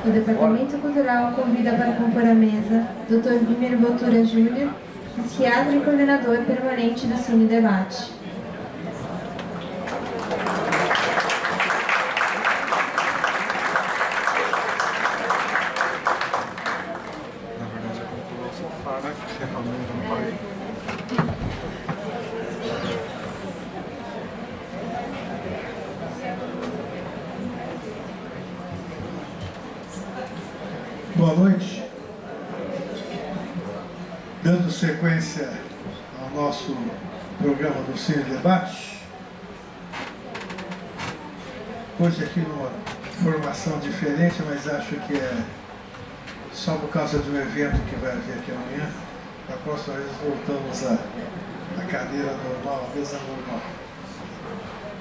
O Departamento Cultural convida para compor a mesa Dr. Wimmer Botura Júnior, psiquiatra e coordenador permanente do Cine Debate. Boa noite. Dando sequência ao nosso programa do Cine Debate, hoje aqui numa formação diferente, mas acho que é só por causa de um evento que vai haver aqui amanhã. Da próxima vez voltamos à cadeira normal, à mesa normal.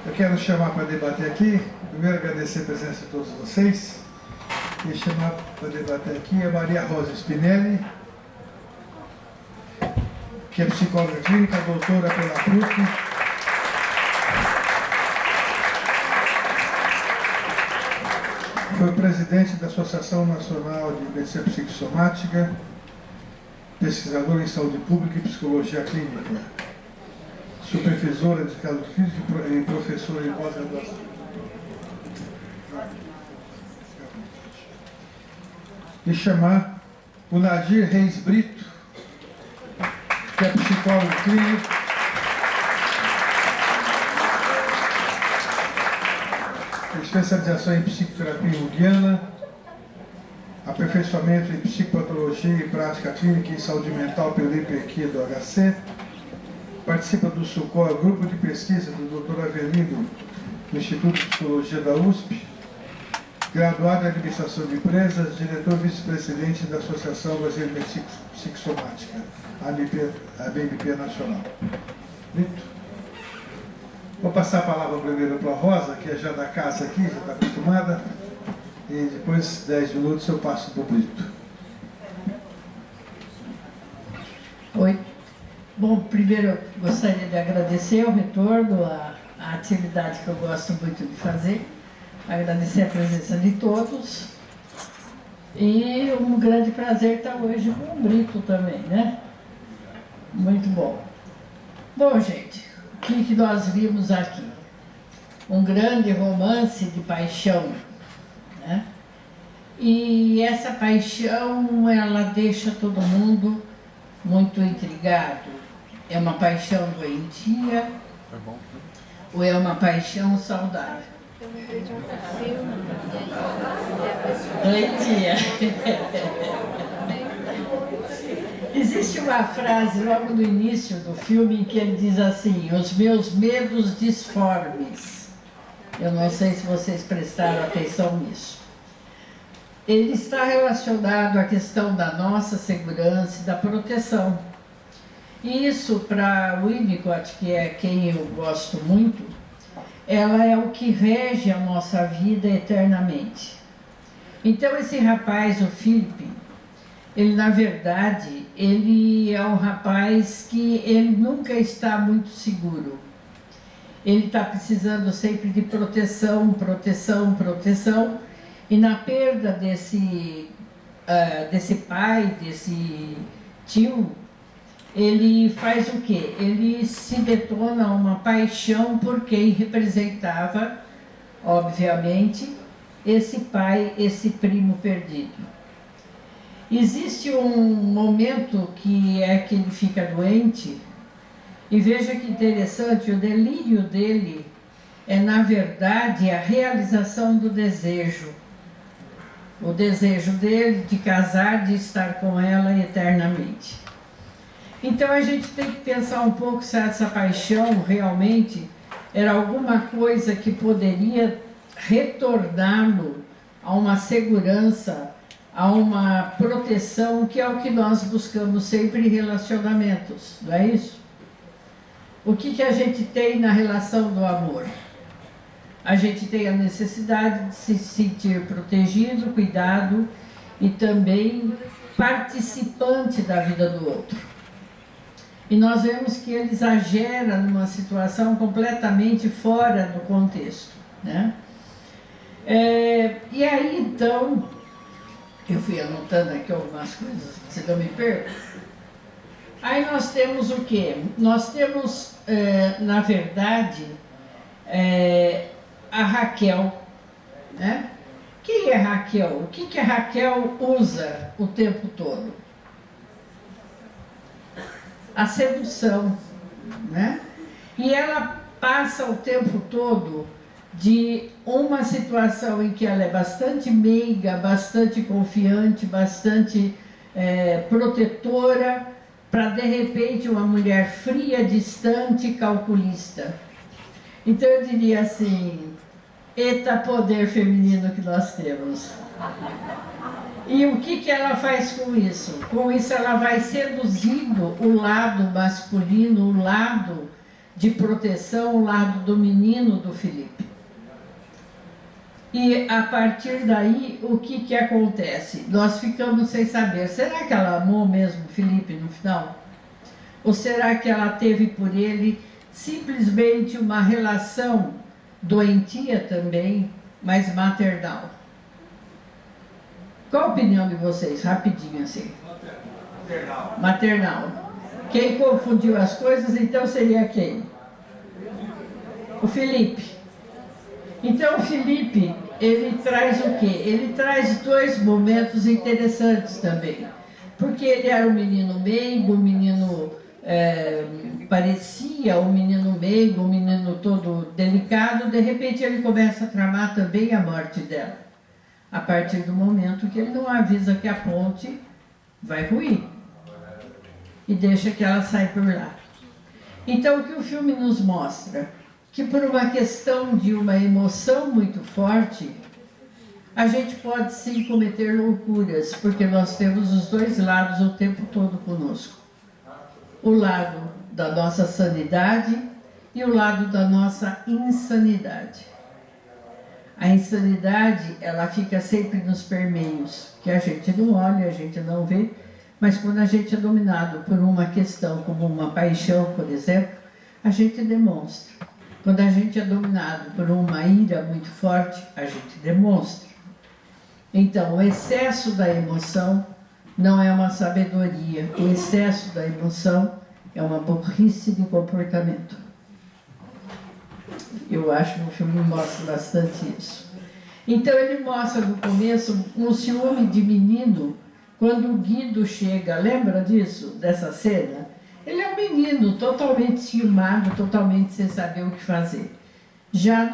Eu quero chamar para debater aqui, primeiro agradecer a presença de todos vocês, e chamar para debater aqui a Maria Rosa Spinelli, que é psicóloga clínica, doutora pela PUC. Foi presidente da Associação Nacional de Medicina Psicossomática, pesquisadora em saúde pública e psicologia clínica, supervisora de caso clínico e professora de pós-graduação. E chamar o Nadir Reis Brito, que é psicólogo clínico, especialização em psicoterapia junguiana, aperfeiçoamento em psicopatologia e prática clínica em saúde mental pelo IPQ do HC, participa do SUCOR, grupo de pesquisa do Dr. Avelino, do Instituto de Psicologia da USP, graduado em Administração de Empresas, diretor vice-presidente da Associação Brasileira de Psicossomática, a BMP Nacional. Brito. Vou passar a palavra primeiro para a Rosa, que é já da casa aqui, já está acostumada, e depois, 10 minutos, eu passo para o Brito. Oi. Bom, primeiro eu gostaria de agradecer o retorno à atividade que eu gosto muito de fazer. Agradecer a presença de todos e um grande prazer estar hoje com o Brito também, né? Muito bom. Bom, gente, o que nós vimos aqui? Um grande romance de paixão, né? E essa paixão, ela deixa todo mundo muito intrigado. É uma paixão doentia ou é uma paixão saudável? Doentia. Existe uma frase logo no início do filme em que ele diz assim: os meus medos disformes. Eu não sei se vocês prestaram atenção nisso. Ele está relacionado à questão da nossa segurança e da proteção. E isso, para Winnicott, que é quem eu gosto muito, ela é o que rege a nossa vida eternamente. Então esse rapaz, o Philip, ele na verdade, ele é um rapaz que ele nunca está muito seguro. Ele está precisando sempre de proteção, proteção, proteção, e na perda desse pai, desse tio, ele faz o quê? Ele se detona uma paixão por quem representava, obviamente, esse pai, esse primo perdido. Existe um momento que ele fica doente, e veja que interessante, o delírio dele é, na verdade, a realização do desejo. O desejo dele de casar, de estar com ela eternamente. Então a gente tem que pensar um pouco se essa paixão realmente era alguma coisa que poderia retorná-lo a uma segurança, a uma proteção, que é o que nós buscamos sempre em relacionamentos, não é isso? O que a gente tem na relação do amor? A gente tem a necessidade de se sentir protegido, cuidado e também participante da vida do outro. E nós vemos que ele exagera numa situação completamente fora do contexto, né? E aí, então, Eu fui anotando aqui algumas coisas, se não me perco. Aí nós temos o quê? Nós temos, na verdade, a Raquel, né? Quem é Raquel? O que a Raquel usa o tempo todo? A sedução, né? E ela passa o tempo todo de uma situação em que ela é bastante meiga, bastante confiante, bastante protetora, para de repente uma mulher fria, distante, calculista. Então eu diria assim, eita poder feminino que nós temos. E o que ela faz com isso? Com isso ela vai seduzindo o lado masculino, o lado de proteção, o lado do menino do Felipe. E a partir daí, o que acontece? Nós ficamos sem saber, será que ela amou mesmo o Felipe no final? Ou será que ela teve por ele simplesmente uma relação doentia também, mas maternal? Qual a opinião de vocês? Rapidinho assim. Maternal. Maternal. Quem confundiu as coisas, então seria quem? O Felipe. Então o Felipe, ele traz o quê? Ele traz dois momentos interessantes também. Porque ele era um menino meigo, um menino parecia um menino meigo, um menino todo delicado, de repente ele começa a tramar também a morte dela. A partir do momento que ele não avisa que a ponte vai ruir. E deixa que ela saia por lá. Então o que o filme nos mostra? Que por uma questão de uma emoção muito forte, a gente pode sim cometer loucuras, porque nós temos os dois lados o tempo todo conosco. O lado da nossa sanidade e o lado da nossa insanidade. A insanidade, ela fica sempre nos permeios, que a gente não olha, a gente não vê, mas quando a gente é dominado por uma questão, como uma paixão, por exemplo, a gente demonstra. Quando a gente é dominado por uma ira muito forte, a gente demonstra. Então, o excesso da emoção não é uma sabedoria. O excesso da emoção é uma burrice de comportamento. Eu acho que o filme mostra bastante isso. Então, ele mostra no começo um ciúme de menino, quando o Guido chega, lembra disso, dessa cena? Ele é um menino totalmente ciumado, totalmente sem saber o que fazer. Já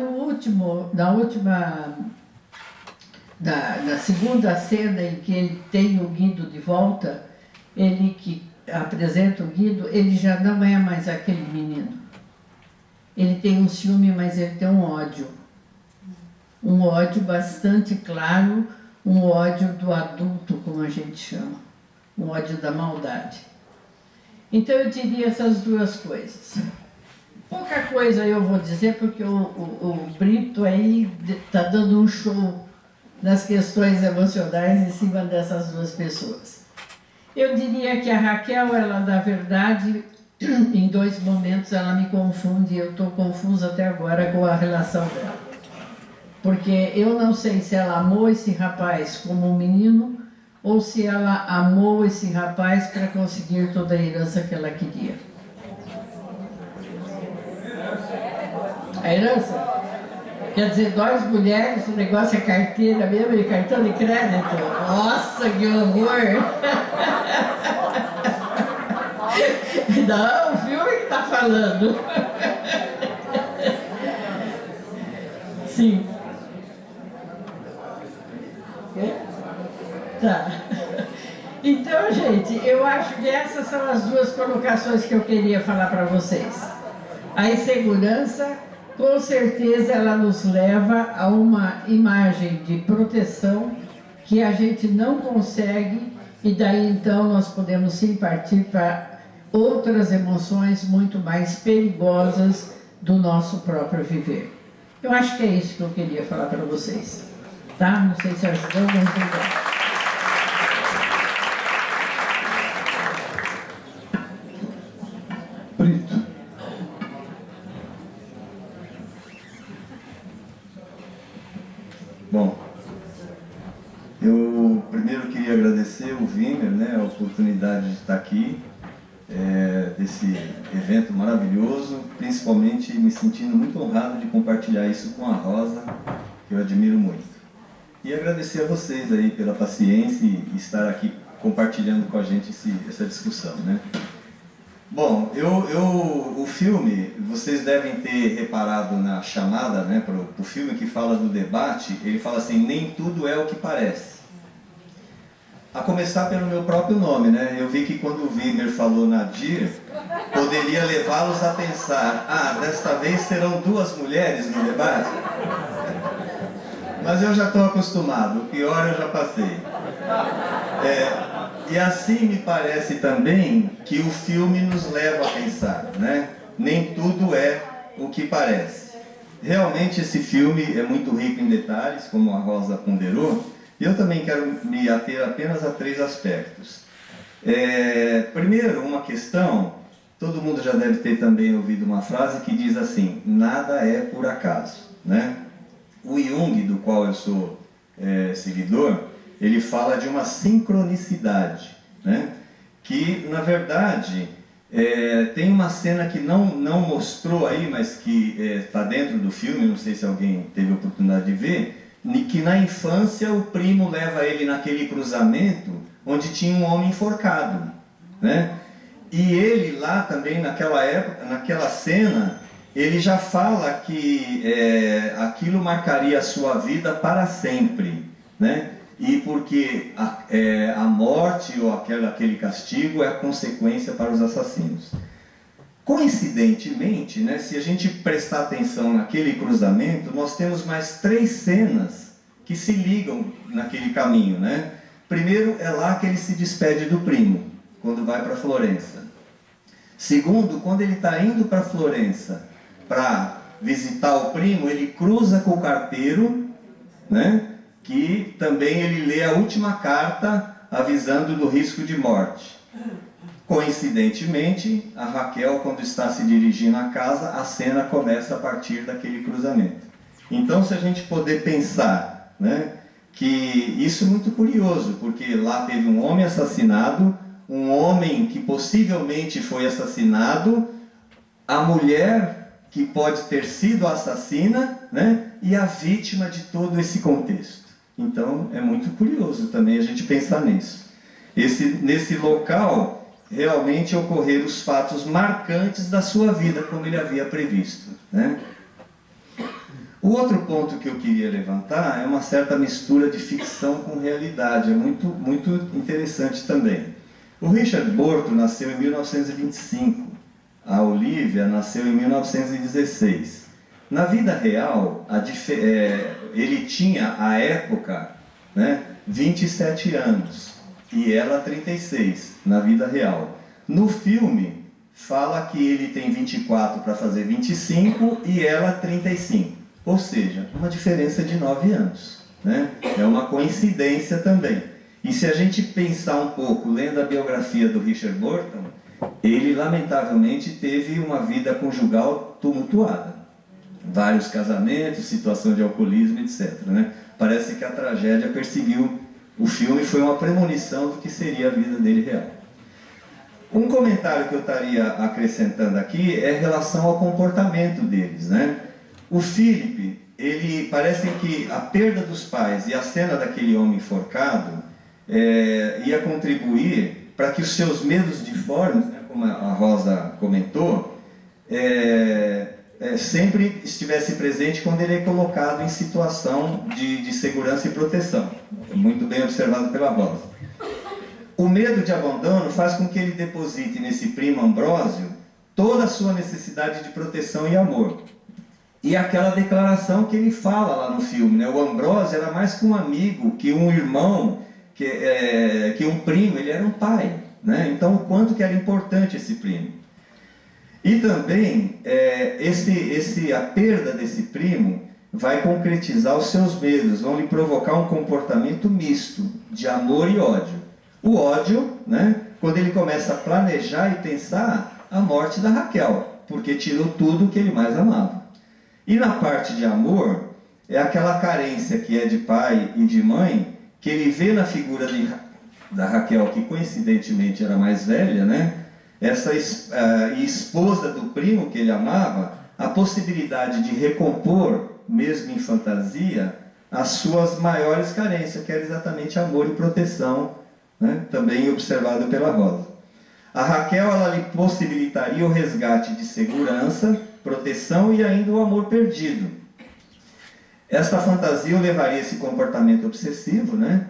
na segunda cena em que ele tem o Guido de volta, ele que apresenta o Guido, ele já não é mais aquele menino. Ele tem um ciúme, mas ele tem um ódio. Um ódio bastante claro, um ódio do adulto, como a gente chama. Um ódio da maldade. Então eu diria essas duas coisas. Pouca coisa eu vou dizer, porque o Brito aí está dando um show nas questões emocionais em cima dessas duas pessoas. Eu diria que a Raquel, ela na verdade, em dois momentos ela me confunde, eu estou confusa até agora com a relação dela. Porque eu não sei se ela amou esse rapaz como um menino, ou se ela amou esse rapaz para conseguir toda a herança que ela queria. A herança? Quer dizer, nós mulheres, o negócio é carteira mesmo, e cartão de crédito. Nossa, que horror! Não, o filme que está falando. Sim. Tá. Então, gente, eu acho que essas são as duas colocações que eu queria falar para vocês. A insegurança, com certeza, ela nos leva a uma imagem de proteção que a gente não consegue, e daí então nós podemos sim partir para outras emoções muito mais perigosas do nosso próprio viver. Eu acho que é isso que eu queria falar para vocês. Tá? Não sei se ajudou, mas ajudou. Brito. Bom, Eu primeiro queria agradecer o Wimmer, né, a oportunidade de estar aqui, desse evento maravilhoso, principalmente me sentindo muito honrado de compartilhar isso com a Rosa, que eu admiro muito. E agradecer a vocês aí pela paciência e estar aqui compartilhando com a gente essa discussão, né? Bom, o filme, vocês devem ter reparado na chamada, né, para o filme que fala do debate, ele fala assim, nem tudo é o que parece. A começar pelo meu próprio nome, né? Eu vi que quando o Wimmer falou Nadir, poderia levá-los a pensar, ah, desta vez serão 2 mulheres no debate? Mas eu já estou acostumado, o pior eu já passei. E assim me parece também que o filme nos leva a pensar, né? Nem tudo é o que parece. Realmente esse filme é muito rico em detalhes, como a Rosa ponderou, e eu também quero me ater apenas a 3 aspectos. Primeiro, uma questão, todo mundo já deve ter também ouvido uma frase que diz assim, nada é por acaso, né? O Jung, do qual eu sou seguidor, ele fala de uma sincronicidade, né? Que, na verdade, tem uma cena que não mostrou aí, mas que está dentro do filme, não sei se alguém teve a oportunidade de ver, que na infância o primo leva ele naquele cruzamento onde tinha um homem enforcado, né? E ele lá também, naquela época, naquela cena, ele já fala que aquilo marcaria a sua vida para sempre, né? E porque a morte ou aquele castigo é a consequência para os assassinos. Coincidentemente, né, se a gente prestar atenção naquele cruzamento, nós temos mais 3 cenas que se ligam naquele caminho, né? Primeiro é lá que ele se despede do primo, quando vai para Florença. Segundo, quando ele está indo para Florença para visitar o primo, ele cruza com o carteiro, né? Que também ele lê a última carta avisando do risco de morte. Coincidentemente, a Raquel, quando está se dirigindo à casa, a cena começa a partir daquele cruzamento. Então, se a gente poder pensar, né, que isso é muito curioso, porque lá teve um homem assassinado, um homem que possivelmente foi assassinado, a mulher que pode ter sido a assassina, né, e a vítima de todo esse contexto. Então, é muito curioso também a gente pensar nisso. Nesse local, realmente ocorreram os fatos marcantes da sua vida, como ele havia previsto, né? O outro ponto que eu queria levantar é uma certa mistura de ficção com realidade, é muito, muito interessante também. O Richard Burton nasceu em 1925, a Olivia nasceu em 1916. Na vida real, ele tinha, à época, né, 27 anos. E ela 36, na vida real. No filme, fala que ele tem 24 para fazer 25 e ela 35. Ou seja, uma diferença de 9 anos. Né? É uma coincidência também. E se a gente pensar um pouco, lendo a biografia do Richard Burton, ele lamentavelmente teve uma vida conjugal tumultuada. Vários casamentos, situação de alcoolismo, etc. Né? Parece que a tragédia perseguiu. O filme foi uma premonição do que seria a vida dele real. Um comentário que eu estaria acrescentando aqui é em relação ao comportamento deles, né? O Philip, ele parece que a perda dos pais e a cena daquele homem enforcado ia contribuir para que os seus medos difformes, né, como a Rosa comentou, sempre estivesse presente quando ele é colocado em situação de segurança e proteção. Muito bem observado pela Rosa. O medo de abandono faz com que ele deposite nesse primo Ambrósio toda a sua necessidade de proteção e amor. E aquela declaração que ele fala lá no filme, né? O Ambrósio era mais que um amigo, que um irmão, que um primo, ele era um pai, né? Então, o quanto que era importante esse primo. E também, a perda desse primo vai concretizar os seus medos, vão lhe provocar um comportamento misto, de amor e ódio. O ódio, né, quando ele começa a planejar e pensar a morte da Raquel, porque tirou tudo o que ele mais amava. E na parte de amor, é aquela carência que é de pai e de mãe, que ele vê na figura da Raquel, que coincidentemente era mais velha, né? Essa esposa do primo que ele amava, a possibilidade de recompor, mesmo em fantasia, as suas maiores carências, que era exatamente amor e proteção, né? Também observado pela Rosa. A Raquel, ela lhe possibilitaria o resgate de segurança, proteção e ainda o amor perdido. Esta fantasia o levaria a esse comportamento obsessivo, né?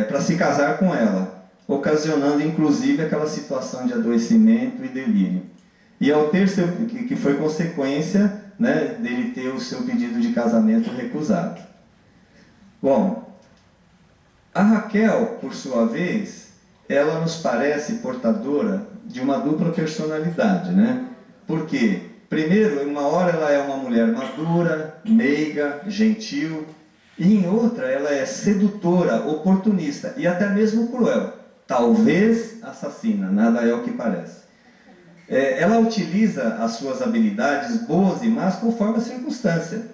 Para se casar com ela, ocasionando inclusive aquela situação de adoecimento e delírio. E ao ter que foi consequência, né, dele ter o seu pedido de casamento recusado. Bom, a Raquel, por sua vez, ela nos parece portadora de uma dupla personalidade, né? Porque, primeiro, em uma hora ela é uma mulher madura, meiga, gentil, e em outra ela é sedutora, oportunista e até mesmo cruel. Talvez assassina, nada é o que parece. Ela utiliza as suas habilidades boas e más conforme a circunstância.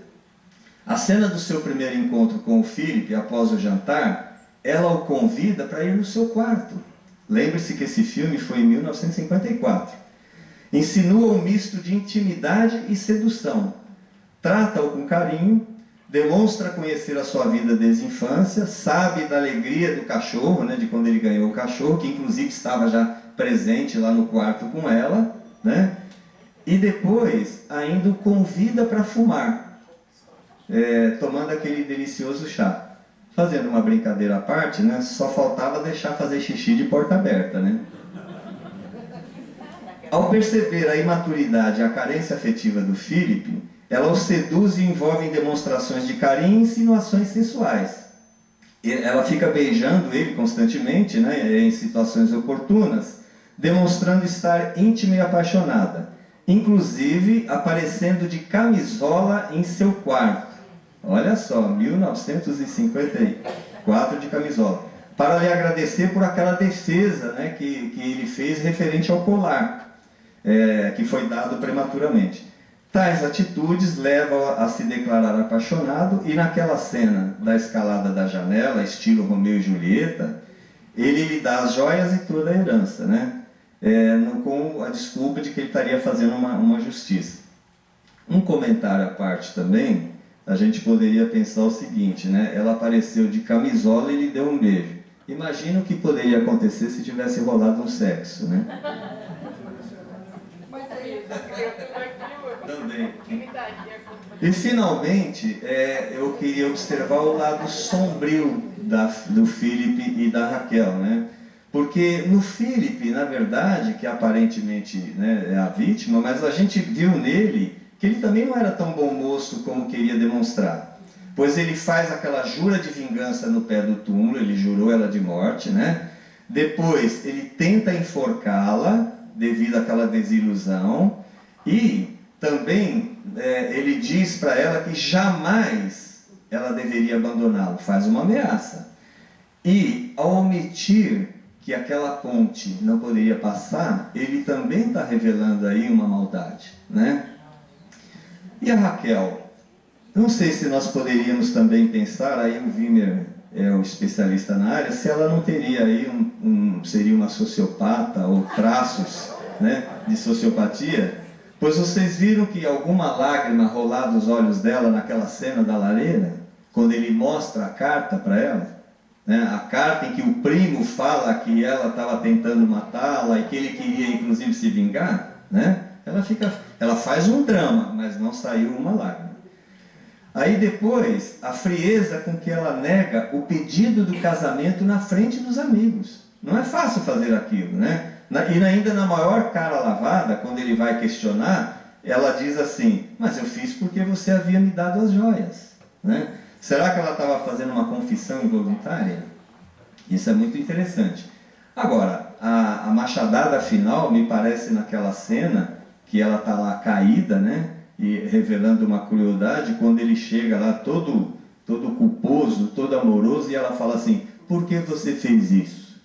A cena do seu primeiro encontro com o Philip, após o jantar, ela o convida para ir no seu quarto. Lembre-se que esse filme foi em 1954. Insinua um misto de intimidade e sedução. Trata-o com carinho, demonstra conhecer a sua vida desde a infância, sabe da alegria do cachorro, né, de quando ele ganhou o cachorro, que inclusive estava já presente lá no quarto com ela, né? E depois ainda o convida para fumar, tomando aquele delicioso chá. Fazendo uma brincadeira à parte, né? Só faltava deixar fazer xixi de porta aberta, né? Ao perceber a imaturidade e a carência afetiva do Philip, ela o seduz e envolve em demonstrações de carinho e insinuações sensuais. Ela fica beijando ele constantemente, né, em situações oportunas, demonstrando estar íntima e apaixonada, inclusive aparecendo de camisola em seu quarto. Olha só, 1954 de camisola, para lhe agradecer por aquela defesa, né, que ele fez referente ao colar, que foi dado prematuramente. Tais atitudes levam a se declarar apaixonado, e naquela cena da escalada da janela, estilo Romeu e Julieta, ele lhe dá as joias e toda a herança, né? Com a desculpa de que ele estaria fazendo uma justiça. Um comentário à parte também, a gente poderia pensar o seguinte, né? Ela apareceu de camisola e lhe deu um beijo. Imagina o que poderia acontecer se tivesse rolado um sexo, né? Também. E finalmente, eu queria observar o lado sombrio do Philip e da Raquel, né? Porque no Philip, na verdade, que aparentemente, né, é a vítima, mas a gente viu nele que ele também não era tão bom moço como queria demonstrar. Pois ele faz aquela jura de vingança no pé do túmulo, ele jurou ela de morte, né? Depois ele tenta enforcá-la devido àquela desilusão, e também ele diz para ela que jamais ela deveria abandoná-lo, faz uma ameaça. E ao omitir que aquela ponte não poderia passar, ele também está revelando aí uma maldade, né? E a Raquel? Não sei se nós poderíamos também pensar, aí o Wimmer é o especialista na área, se ela não teria aí seria uma sociopata ou traços, né, de sociopatia, pois vocês viram que alguma lágrima rolar dos olhos dela naquela cena da lareira, quando ele mostra a carta para ela, né, a carta em que o primo fala que ela estava tentando matá-la e que ele queria inclusive se vingar, né? Ela faz um drama, mas não saiu uma lágrima. Aí depois, a frieza com que ela nega o pedido do casamento na frente dos amigos. Não é fácil fazer aquilo, né? E ainda na maior cara lavada, quando ele vai questionar, ela diz assim, mas eu fiz porque você havia me dado as joias, né? Será que ela estava fazendo uma confissão involuntária? Isso é muito interessante. Agora, a machadada final me parece naquela cena que ela está lá caída, né? E revelando uma crueldade, quando ele chega lá todo culposo, todo amoroso, e ela fala assim, por que você fez isso?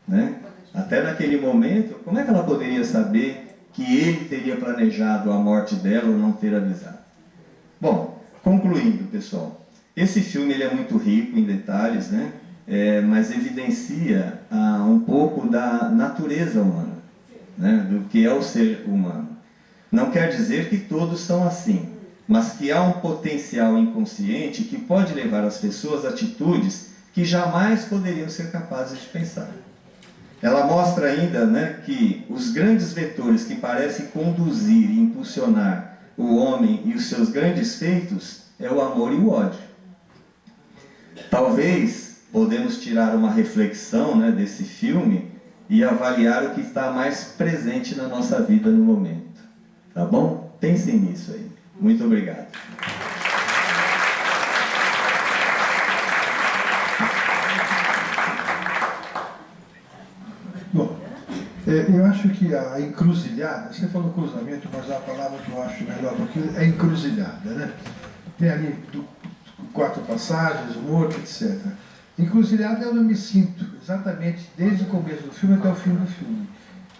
Né? Até naquele momento, como é que ela poderia saber que ele teria planejado a morte dela ou não ter avisado? Bom, concluindo, pessoal, Esse filme ele é muito rico em detalhes, né? Mas evidencia um pouco da natureza humana, né? Do que é o ser humano. Não quer dizer que todos são assim, mas que há um potencial inconsciente que pode levar as pessoas a atitudes que jamais poderiam ser capazes de pensar. Ela mostra ainda, né, que os grandes vetores que parecem conduzir e impulsionar o homem e os seus grandes feitos é o amor e o ódio. Talvez podemos tirar uma reflexão, né, desse filme e avaliar o que está mais presente na nossa vida no momento. Tá bom? Pensem nisso aí. Muito obrigado. Bom, eu acho que a encruzilhada, você falou cruzamento, mas a palavra que eu acho melhor porque é encruzilhada, né? Tem ali 4 passagens, o morto, etc. Encruzilhada eu não me sinto, exatamente desde o começo do filme até o fim do filme.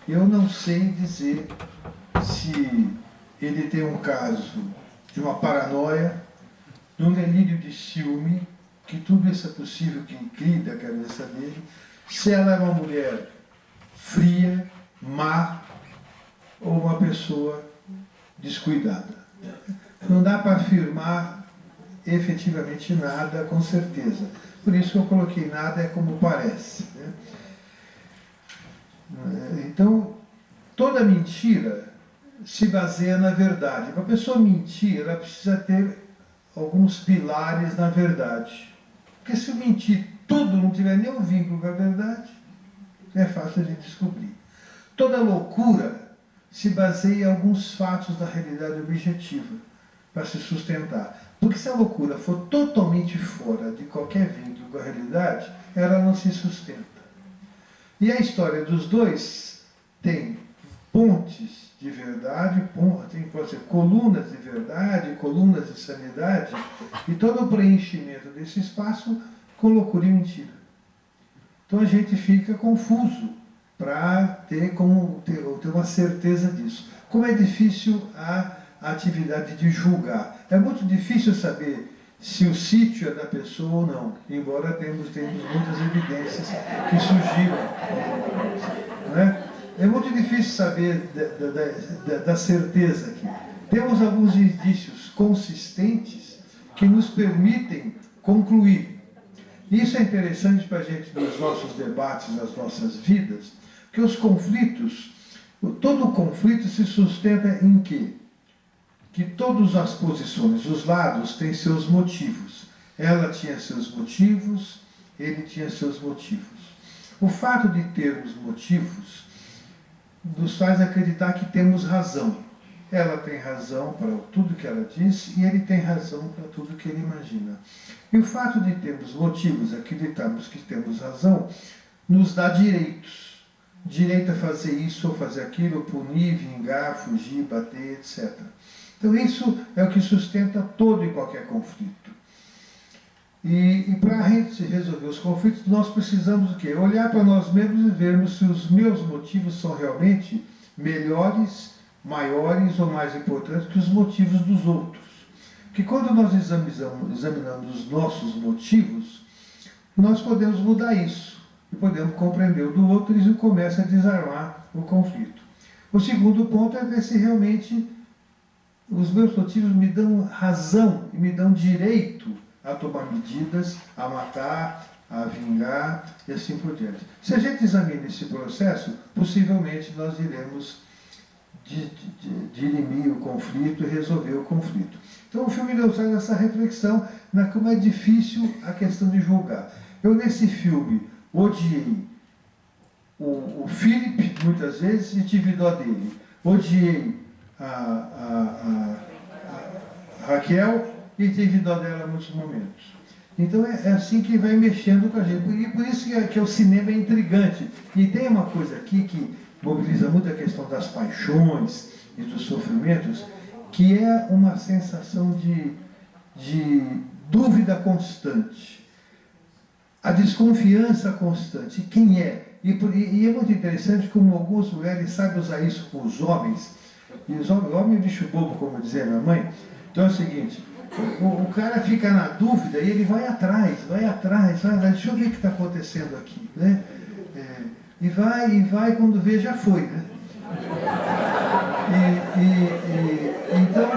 Eu não sei dizer se ele tem um caso de uma paranoia, de um delírio de ciúme, que tudo isso é possível que crie da cabeça dele, se ela é uma mulher fria, má, ou uma pessoa descuidada. Não dá para afirmar efetivamente nada com certeza. Por isso que eu coloquei nada é como parece, né? Então, toda mentira se baseia na verdade. Para a pessoa mentir, ela precisa ter alguns pilares na verdade. Porque se mentir tudo não tiver nenhum vínculo com a verdade, é fácil de descobrir. Toda loucura se baseia em alguns fatos da realidade objetiva para se sustentar. Porque se a loucura for totalmente fora de qualquer vínculo com a realidade, ela não se sustenta. E a história dos dois tem pontes de verdade, tem, pode ser, colunas de verdade, colunas de sanidade, e todo o preenchimento desse espaço com loucura e mentira. Então a gente fica confuso para ter uma certeza disso. Como é difícil a atividade de julgar. É muito difícil saber se o sítio é da pessoa ou não, embora temos muitas evidências que sugiram. Né? É muito difícil saber da certeza aqui. Temos alguns indícios consistentes que nos permitem concluir. Isso é interessante para a gente nos nossos debates, nas nossas vidas, que os conflitos, todo conflito se sustenta em quê? Que todas as posições, os lados, têm seus motivos. Ela tinha seus motivos, ele tinha seus motivos. O fato de termos motivos nos faz acreditar que temos razão. Ela tem razão para tudo que ela disse e ele tem razão para tudo que ele imagina. E o fato de termos motivos, acreditarmos que temos razão, nos dá direitos. Direito a fazer isso ou fazer aquilo, punir, vingar, fugir, bater, etc. Então isso é o que sustenta todo e qualquer conflito. E para a gente resolver os conflitos, nós precisamos o quê? Olhar para nós mesmos e vermos se os meus motivos são realmente melhores, maiores ou mais importantes que os motivos dos outros. Porque quando nós examinamos os nossos motivos, nós podemos mudar isso. E podemos compreender o do outro e isso começa a desarmar o conflito. O segundo ponto é ver se realmente os meus motivos me dão razão e me dão direito a tomar medidas, a matar, a vingar e assim por diante. Se a gente examina esse processo, possivelmente nós iremos dirimir o conflito e resolver o conflito. Então o filme nos traz essa reflexão na como é difícil a questão de julgar. Eu nesse filme odiei o Philip muitas vezes e tive dó dele. Odiei a Raquel e tive dó dela em muitos momentos. Então é assim que vai mexendo com a gente. E por isso que o cinema é intrigante. E tem uma coisa aqui que mobiliza muito a questão das paixões e dos sofrimentos, que é uma sensação de dúvida constante. A desconfiança constante. Quem é? E é muito interessante como algumas mulheres sabem usar isso com os homens. E os homens é bicho bobo, como dizia minha mãe. Então é o seguinte, o cara fica na dúvida e ele vai atrás, deixa eu ver o que está acontecendo aqui, né? E vai, quando vê, já foi, né? Então,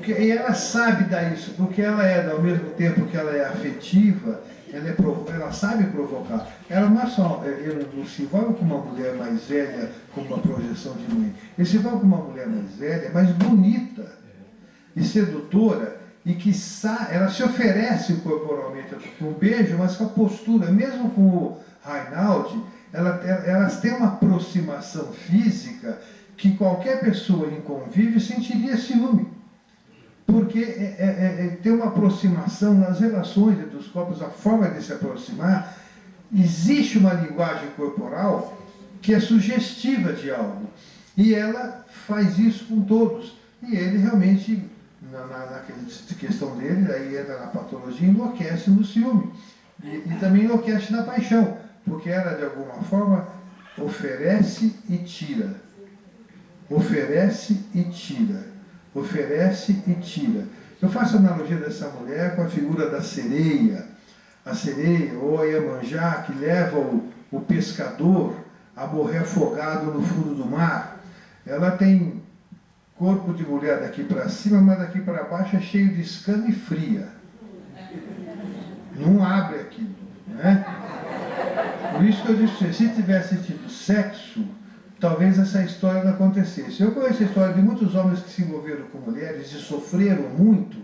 e ela sabe dar isso, porque ela é, ao mesmo tempo que ela é afetiva, ela sabe provocar. Ela não é só, ele não se envolve com uma mulher mais velha, com uma projeção de mãe. Ele se envolve com uma mulher mais velha, mais bonita e sedutora, e que ela se oferece corporalmente com um beijo, mas com a postura, mesmo com o Reinaldi, elas têm uma aproximação física que qualquer pessoa em convívio sentiria ciúme. Porque tem uma aproximação nas relações entre os corpos, a forma de se aproximar, existe uma linguagem corporal que é sugestiva de algo. E ela faz isso com todos. E ele realmente, na questão dele, aí entra na patologia, enlouquece no ciúme. E também enlouquece na paixão, porque ela, de alguma forma, oferece e tira. Oferece e tira. Oferece e tira. Eu faço a analogia dessa mulher com a figura da sereia. A sereia, ou a Iemanjá, que leva o pescador a morrer afogado no fundo do mar. Ela tem corpo de mulher daqui para cima, mas daqui para baixo é cheio de escama e fria. Não abre aquilo, né? Por isso que eu disse, se tivesse tido sexo, talvez essa história não acontecesse. Eu conheço a história de muitos homens que se envolveram com mulheres e sofreram muito,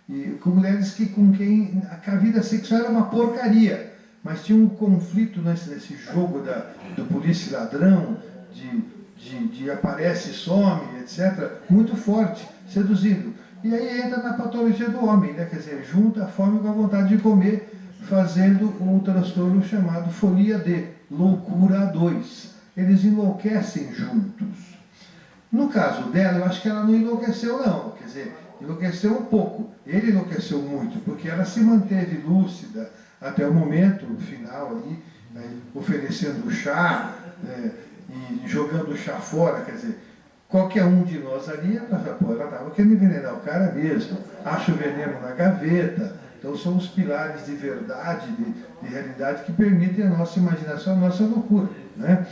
e com mulheres com quem a vida sexual era uma porcaria, mas tinha um conflito nesse jogo do polícia e ladrão, de aparece e some, etc., muito forte, seduzindo. E aí entra na patologia do homem, né? Quer dizer, junta a fome com a vontade de comer, fazendo um transtorno chamado folia D, loucura a dois. Eles enlouquecem juntos. No caso dela, eu acho que ela não enlouqueceu não, quer dizer, enlouqueceu um pouco. Ele enlouqueceu muito, porque ela se manteve lúcida até o momento final ali, né, oferecendo chá e jogando o chá fora, quer dizer, qualquer um de nós ali, ela estava querendo envenenar o cara mesmo, acha o veneno na gaveta. Então são os pilares de verdade, de realidade que permitem a nossa imaginação, a nossa loucura, né?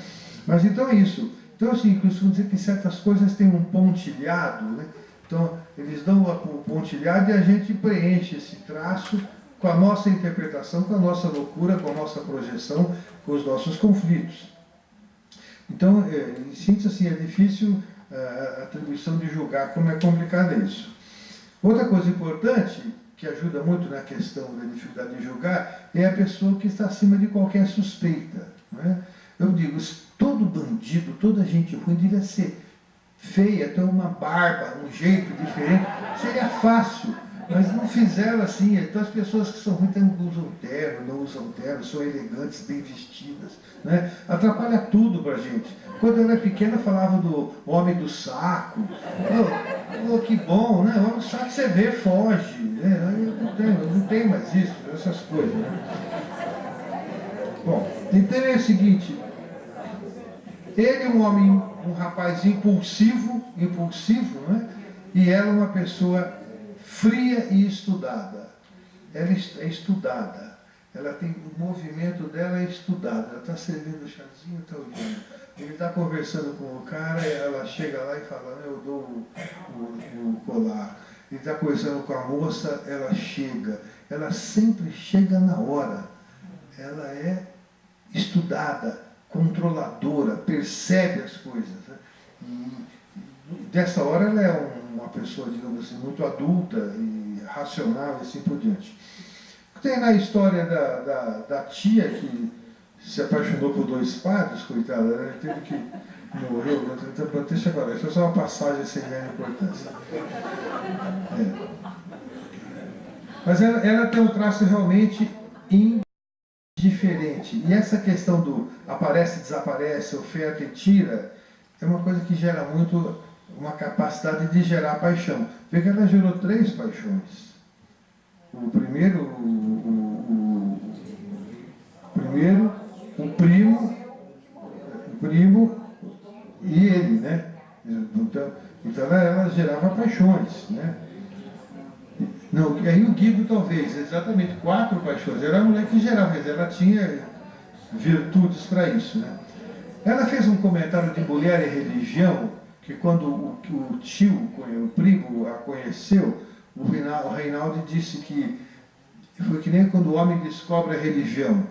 Mas então é isso. Então, assim, costumo dizer que certas coisas têm um pontilhado, né? Então, eles dão o pontilhado e a gente preenche esse traço com a nossa interpretação, com a nossa loucura, com a nossa projeção, com os nossos conflitos. Então, em síntese, assim, é difícil a atribuição de julgar como é complicado isso. Outra coisa importante, que ajuda muito na questão da dificuldade de julgar, é a pessoa que está acima de qualquer suspeita, não é? Eu digo, todo bandido, toda gente ruim devia ser feia, ter uma barba, um jeito diferente, seria fácil, mas não fizeram assim. Então as pessoas que são ruins não usam terno, não usam terno, são elegantes, bem vestidas, né? Atrapalha tudo pra gente. Quando eu era pequena falava do homem do saco. Oh, que bom, né? O homem do saco você vê, foge, né? Não tem mais isso, essas coisas, né? Bom, então é o seguinte, ele é um homem, um rapaz impulsivo, né? E ela é uma pessoa fria e estudada. Ela é estudada. Ela tem, o movimento dela é estudado. Ela está servindo o chazinho, está olhando. Ele está conversando com o cara, ela chega lá e fala, eu dou o colar. Ele está conversando com a moça, ela chega. Ela sempre chega na hora. Ela é estudada, controladora, percebe as coisas, né? E dessa hora ela é uma pessoa, digamos assim, muito adulta e racional e assim por diante. Tem na história da tia que se apaixonou por dois padres, coitada, né? Teve que morreu, deixa agora, isso é só uma passagem sem grande importância. Mas ela tem um traço realmente indiferente. E essa questão do aparece, desaparece, oferta e tira, é uma coisa que gera muito uma capacidade de gerar paixão. Vê que ela gerou 3 paixões. O primeiro, o primo e ele, né? Então ela gerava paixões, né? E aí o Guido talvez, exatamente 4 paixões. Era uma mulher que geral, mas ela tinha virtudes para isso, né? Ela fez um comentário de mulher e religião, que quando o tio, o primo, a conheceu, o Reinaldo disse que foi que nem quando o homem descobre a religião.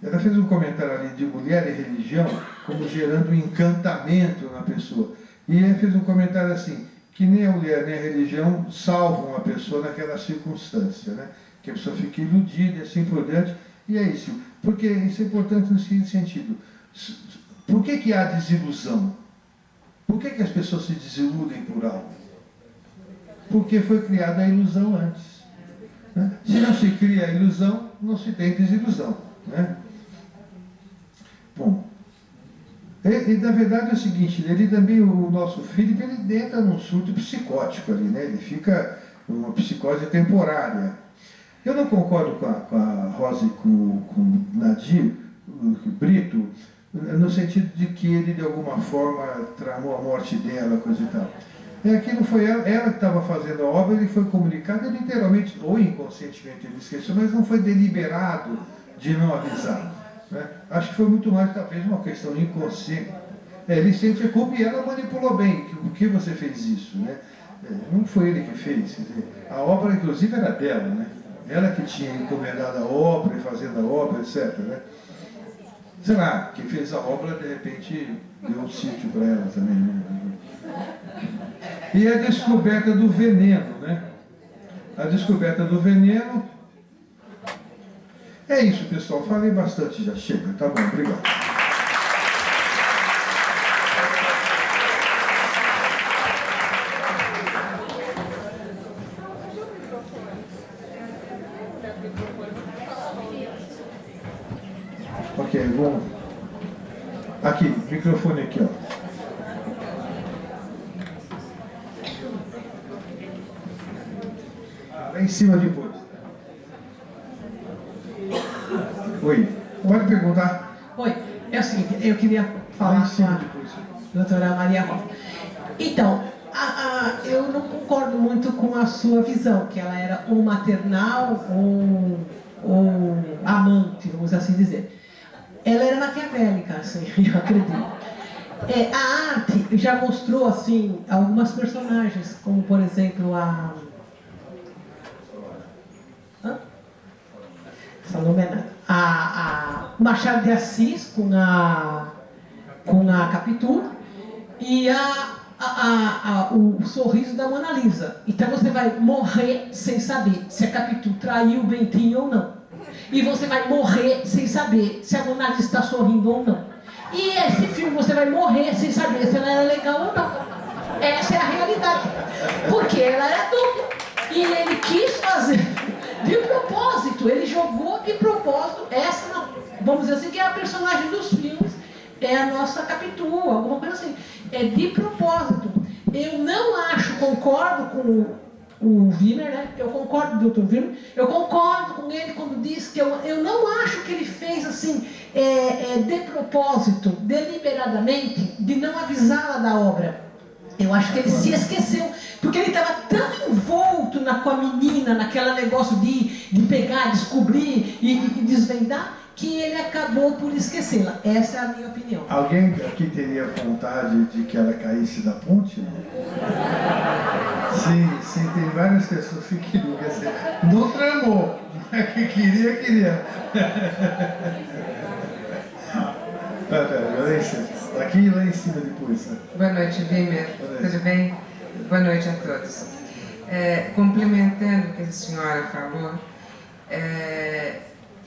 Ela fez um comentário ali de mulher e religião como gerando um encantamento na pessoa. E ela fez um comentário assim, que nem a mulher nem a religião salvam a pessoa naquela circunstância, né? Que a pessoa fica iludida e assim por diante. E é isso. Porque isso é importante no seguinte sentido. Por que há desilusão? Por que as pessoas se desiludem por algo? Porque foi criada a ilusão antes. Né? Se não se cria a ilusão, não se tem desilusão. Né? Bom, e na verdade é o seguinte, ele também, o nosso Filipe, ele entra num surto psicótico ali, né? Ele fica numa psicose temporária. Eu não concordo com a Rosa e com o Nadir, o Brito, no sentido de que ele, de alguma forma, tramou a morte dela, coisa e tal. Aqui não foi ela que estava fazendo a obra, ele foi comunicado, literalmente, ou inconscientemente ele esqueceu, mas não foi deliberado de não avisar. Né? Acho que foi muito mais, talvez, uma questão inconsciente. Ele sente a culpa e ela manipulou bem. Por que você fez isso? Né? Não foi ele que fez. Quer dizer, a obra, inclusive, era dela. Né? Ela que tinha encomendado a obra e fazendo a obra, etc. Né? Sei lá, quem fez a obra, de repente, deu um sítio para ela também. Né? E a descoberta do veneno, né? A descoberta do veneno. É isso, pessoal. Falei bastante já. Chega. Tá bom, obrigado. Ok, vamos. Aqui, microfone aqui, ó. Lá em cima depois. Oi, pode perguntar? Oi, é o seguinte, eu queria falar com a doutora Maria Rosa. Então, eu não concordo muito com a sua visão, que ela era ou maternal ou amante, vamos assim dizer. Ela era maquiavélica, assim, eu acredito. A arte já mostrou, assim, algumas personagens, como, por exemplo, a Machado de Assis com a Capitu e o sorriso da Mona Lisa. Então você vai morrer sem saber se a Capitu traiu o Bentinho ou não. E você vai morrer sem saber se a Mona Lisa está sorrindo ou não. E esse filme você vai morrer sem saber se ela era legal ou não. Essa é a realidade. Porque ela era dupla. E ele quis fazer de propósito. Ele jogou de propósito. Essa, vamos dizer assim, que é a personagem dos filmes. É a nossa Capitu, alguma coisa assim. É de propósito. Eu não acho, concordo com o Wimmer, né? Eu concordo com o Dr. Wimmer. Eu concordo com ele quando diz que eu não acho que ele fez assim, de propósito, deliberadamente, de não avisá-la da obra. Eu acho que ele se esqueceu, porque ele estava tão envolto com a menina, naquele negócio de pegar, descobrir e desvendar, que ele acabou por esquecê-la. Essa é a minha opinião. Alguém aqui teria vontade de que ela caísse da ponte? Sim, tem várias pessoas que queriam. Quer dizer, não tramou, mas que queria. Aqui e lá em cima depois. Né? Boa noite, Wimmer. Tudo bem? Boa noite a todos. Complementando o que a senhora falou,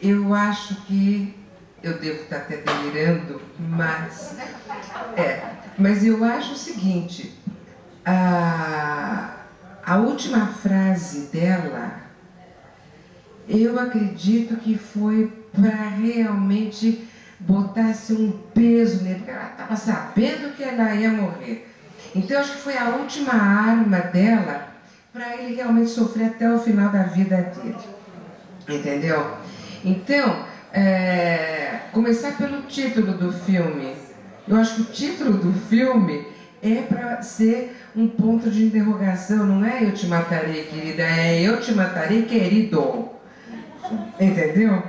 eu acho que eu devo estar até delirando, mas eu acho o seguinte, a última frase dela, eu acredito que foi para realmente botasse um peso nele, porque ela estava sabendo que ela ia morrer. Então, eu acho que foi a última arma dela para ele realmente sofrer até o final da vida dele. Entendeu? Então, começar pelo título do filme. Eu acho que o título do filme é para ser um ponto de interrogação, não é eu te matarei, querida, é eu te matarei, querido. Entendeu?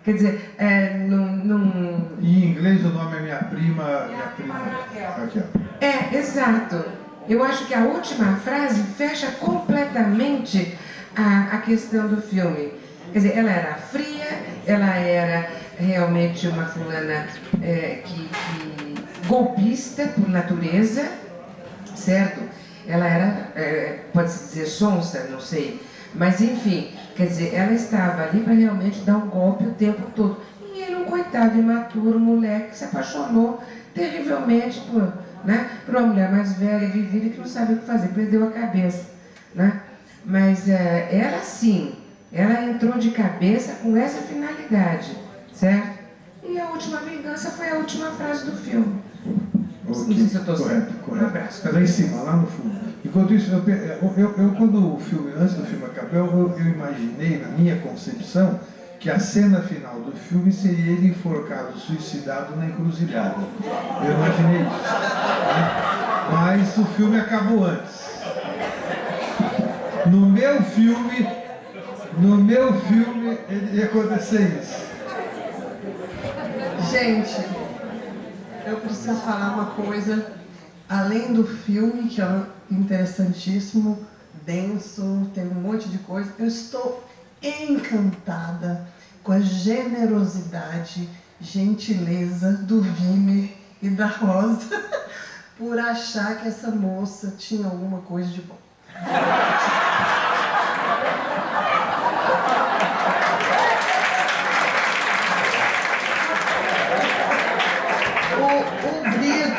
Quer dizer, Em inglês o nome é minha prima Raquel. Exato. Eu acho que a última frase fecha completamente a questão do filme. Quer dizer, ela era fria, ela era realmente uma fulana golpista por natureza, certo? Ela era, pode-se dizer, sonsa, não sei. Mas, enfim, quer dizer, ela estava ali para realmente dar um golpe o tempo todo. E ele, um coitado imaturo, moleque, que se apaixonou terrivelmente por uma mulher mais velha, vivida, que não sabe o que fazer, perdeu a cabeça, né? Mas ela, sim, ela entrou de cabeça com essa finalidade, certo? E a última vingança foi a última frase do filme. Não sei se eu estou certo. Correto. Um abraço. Lá em cima, lá no fundo. Enquanto isso, eu quando o filme, antes do filme acabou, eu imaginei, na minha concepção, que a cena final do filme seria ele enforcado, suicidado na encruzilhada. Eu imaginei isso. Né? Mas o filme acabou antes. No meu filme, ia acontecer isso. Gente, eu preciso falar uma coisa, além do filme, que é interessantíssimo, denso, tem um monte de coisa, eu estou encantada com a generosidade, gentileza do Vime e da Rosa por achar que essa moça tinha alguma coisa de bom.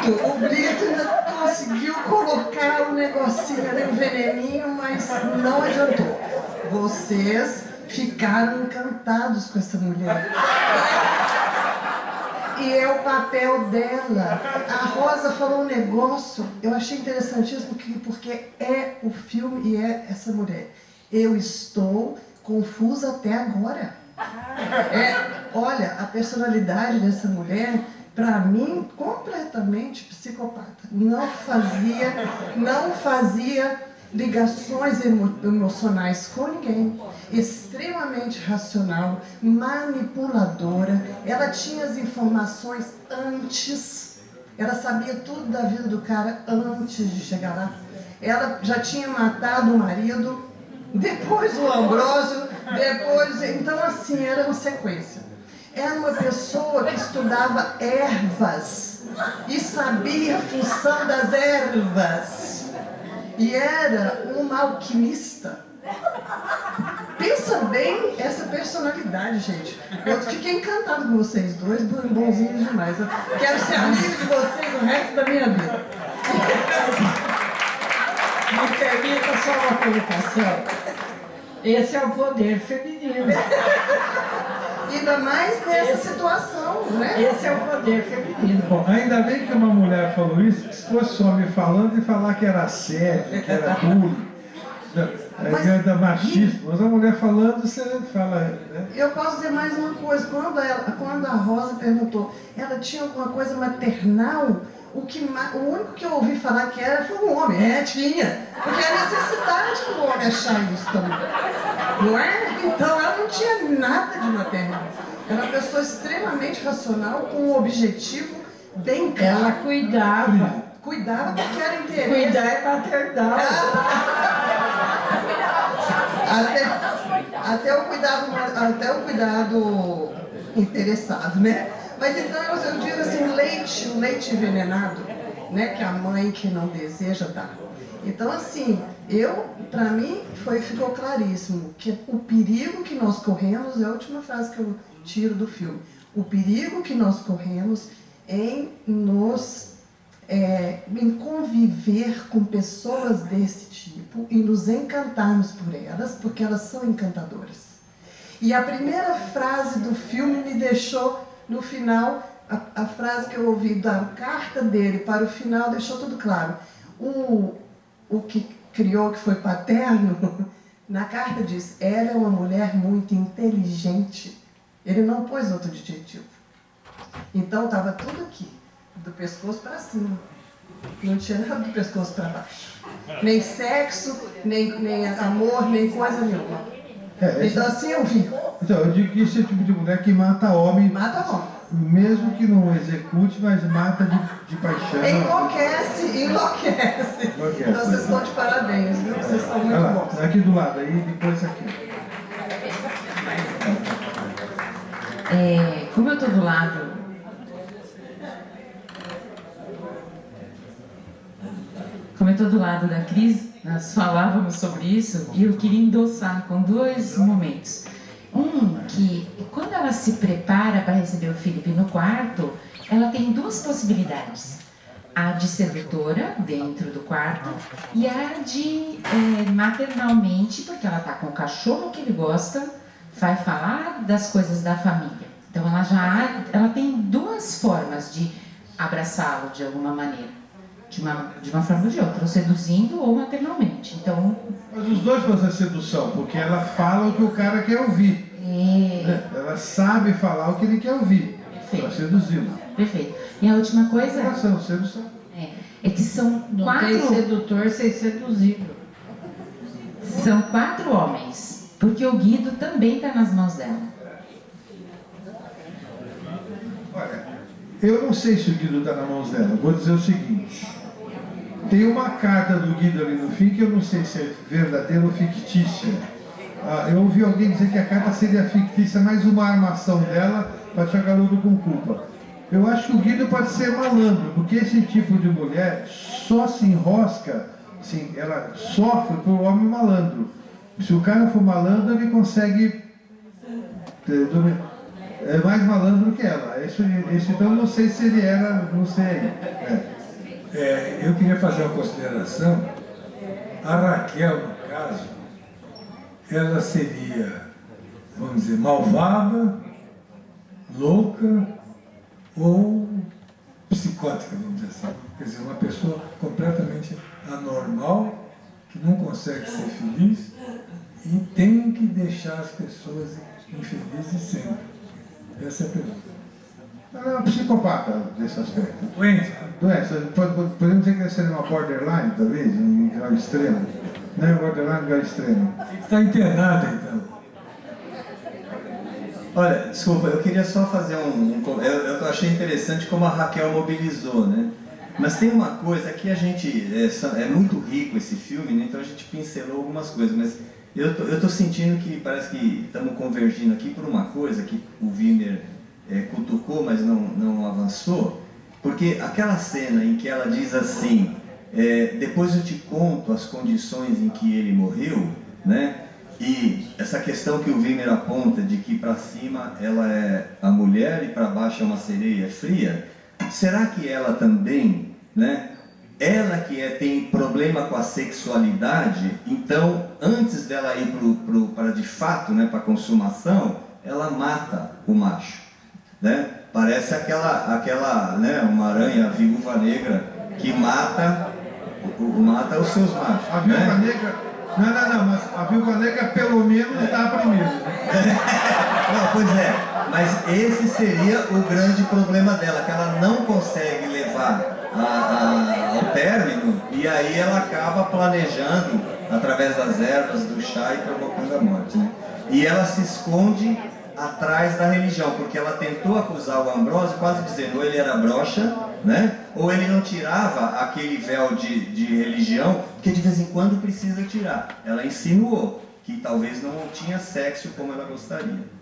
O Brito ainda conseguiu colocar um negocinho ali, um veneninho, mas não adiantou. Vocês ficaram encantados com essa mulher. E é o papel dela. A Rosa falou um negócio, eu achei interessantíssimo, porque é o filme e é essa mulher. Eu estou confusa até agora. Olha, a personalidade dessa mulher, para mim, completamente psicopata. Não fazia ligações emocionais com ninguém. Extremamente racional, manipuladora. Ela tinha as informações antes. Ela sabia tudo da vida do cara antes de chegar lá. Ela já tinha matado o marido, depois o Ambrósio, depois... Então, assim, era uma sequência. Era uma pessoa que estudava ervas e sabia a função das ervas. E era uma alquimista. Pensa bem essa personalidade, gente. Eu fiquei encantado com vocês dois, bonzinhos demais. Eu quero ser amigo de vocês o resto da minha vida. Me permita só uma colocação. Esse é o poder feminino. Ainda mais nessa situação, né? Esse é o poder feminino. Bom, ainda bem que uma mulher falou isso, que se fosse homem falando e falar que era assédio, que era bullying, era machismo. Mas a mulher falando, você fala... Né? Eu posso dizer mais uma coisa. Quando a Rosa perguntou, ela tinha alguma coisa maternal, o único que eu ouvi falar que era foi um homem. Tinha. Porque é a necessidade do homem achar isso também. Não é? Então ela não tinha nada de maternal. Era uma pessoa extremamente racional, com um objetivo bem claro. Ela cuidava. Cuidava porque era interesse. Cuidar é maternal. Até o cuidado interessado, né? Mas então eu digo assim, o leite envenenado, né? Que a mãe que não deseja dá. Então assim, para mim ficou claríssimo que o perigo que nós corremos, é a última frase que eu tiro do filme, o perigo que nós corremos em conviver com pessoas desse tipo e nos encantarmos por elas, porque elas são encantadoras. E a primeira frase do filme me deixou, no final, a frase que eu ouvi da carta dele para o final deixou tudo claro. O que criou, que foi paterno, na carta diz, ela é uma mulher muito inteligente. Ele não pôs outro adjetivo. Então estava tudo aqui, do pescoço para cima. Não tinha nada do pescoço para baixo. Nem sexo, nem amor, nem coisa nenhuma. Então assim eu vi. Então, eu digo que esse é o tipo de mulher que mata homem. Mata homem. Mesmo que não execute, mas mata de paixão. Enlouquece. Então vocês estão de parabéns, viu? Vocês estão muito bons. Aqui do lado, aí depois aqui. Como eu estou do lado da Cris, nós falávamos sobre isso e eu queria endossar com dois momentos. Um, que quando ela se prepara para receber o Felipe no quarto, ela tem duas possibilidades. A de sedutora, dentro do quarto, e a de maternalmente, porque ela está com o cachorro que ele gosta, vai falar das coisas da família. Então ela tem duas formas de abraçá-lo de alguma maneira. De uma forma ou de outra, ou seduzindo ou maternalmente. Então, mas os dois fazem a sedução, porque ela fala o que o cara quer ouvir. Ela sabe falar o que ele quer ouvir. Perfeito. Ela seduzindo. Perfeito. E a última coisa sedução. É que são não 4... tem sedutor sem seduzido. São 4 homens, porque o Guido também está nas mãos dela. Olha, eu não sei se o Guido está nas mãos dela. Vou dizer o seguinte. Tem uma carta do Guido ali no fim que eu não sei se é verdadeira ou fictícia. Eu ouvi alguém dizer que a carta seria fictícia, mais uma armação dela para deixar o garoto com culpa. Eu acho que o Guido pode ser malandro, porque esse tipo de mulher só se enrosca, assim, ela sofre por homem malandro. Se o cara for malandro, ele consegue... É mais malandro que ela. Então eu não sei se ele era, não sei. Eu queria fazer uma consideração. A Raquel, no caso, ela seria, vamos dizer, malvada, louca ou psicótica, vamos dizer assim. Quer dizer, uma pessoa completamente anormal, que não consegue ser feliz e tem que deixar as pessoas infelizes sempre. Essa é a pergunta. Ela é uma psicopata desse aspecto. Doente. Podemos dizer que ela seria uma borderline, talvez, um grau extremo. Não é borderline, um grau extremo. Está internada, então. Olha, desculpa, eu queria só fazer eu achei interessante como a Raquel mobilizou, né? Mas tem uma coisa que a gente... É muito rico esse filme, né? Então a gente pincelou algumas coisas, mas eu tô sentindo que parece que estamos convergindo aqui por uma coisa que o Wimmer cutucou, mas não avançou, porque aquela cena em que ela diz assim, depois eu te conto as condições em que ele morreu, né? E essa questão que o Wimmer aponta de que para cima ela é a mulher e para baixo é uma sereia fria, será que ela também, né? Ela que tem problema com a sexualidade, então antes dela ir para de fato, né, para consumação, ela mata o macho, né? Parece aquela, né, uma aranha, a viúva negra que mata os seus machos. A viúva negra, não, mas a viúva negra pelo menos está primeiro. Não, pois é, mas esse seria o grande problema dela, que ela não consegue levar ao término, e aí ela acaba planejando através das ervas, do chá e provocando a morte, né? E ela se esconde atrás da religião, porque ela tentou acusar o Ambrósio, quase dizendo ou ele era broxa, né? Ou ele não tirava aquele véu de religião, que de vez em quando precisa tirar. Ela insinuou que talvez não tinha sexo como ela gostaria.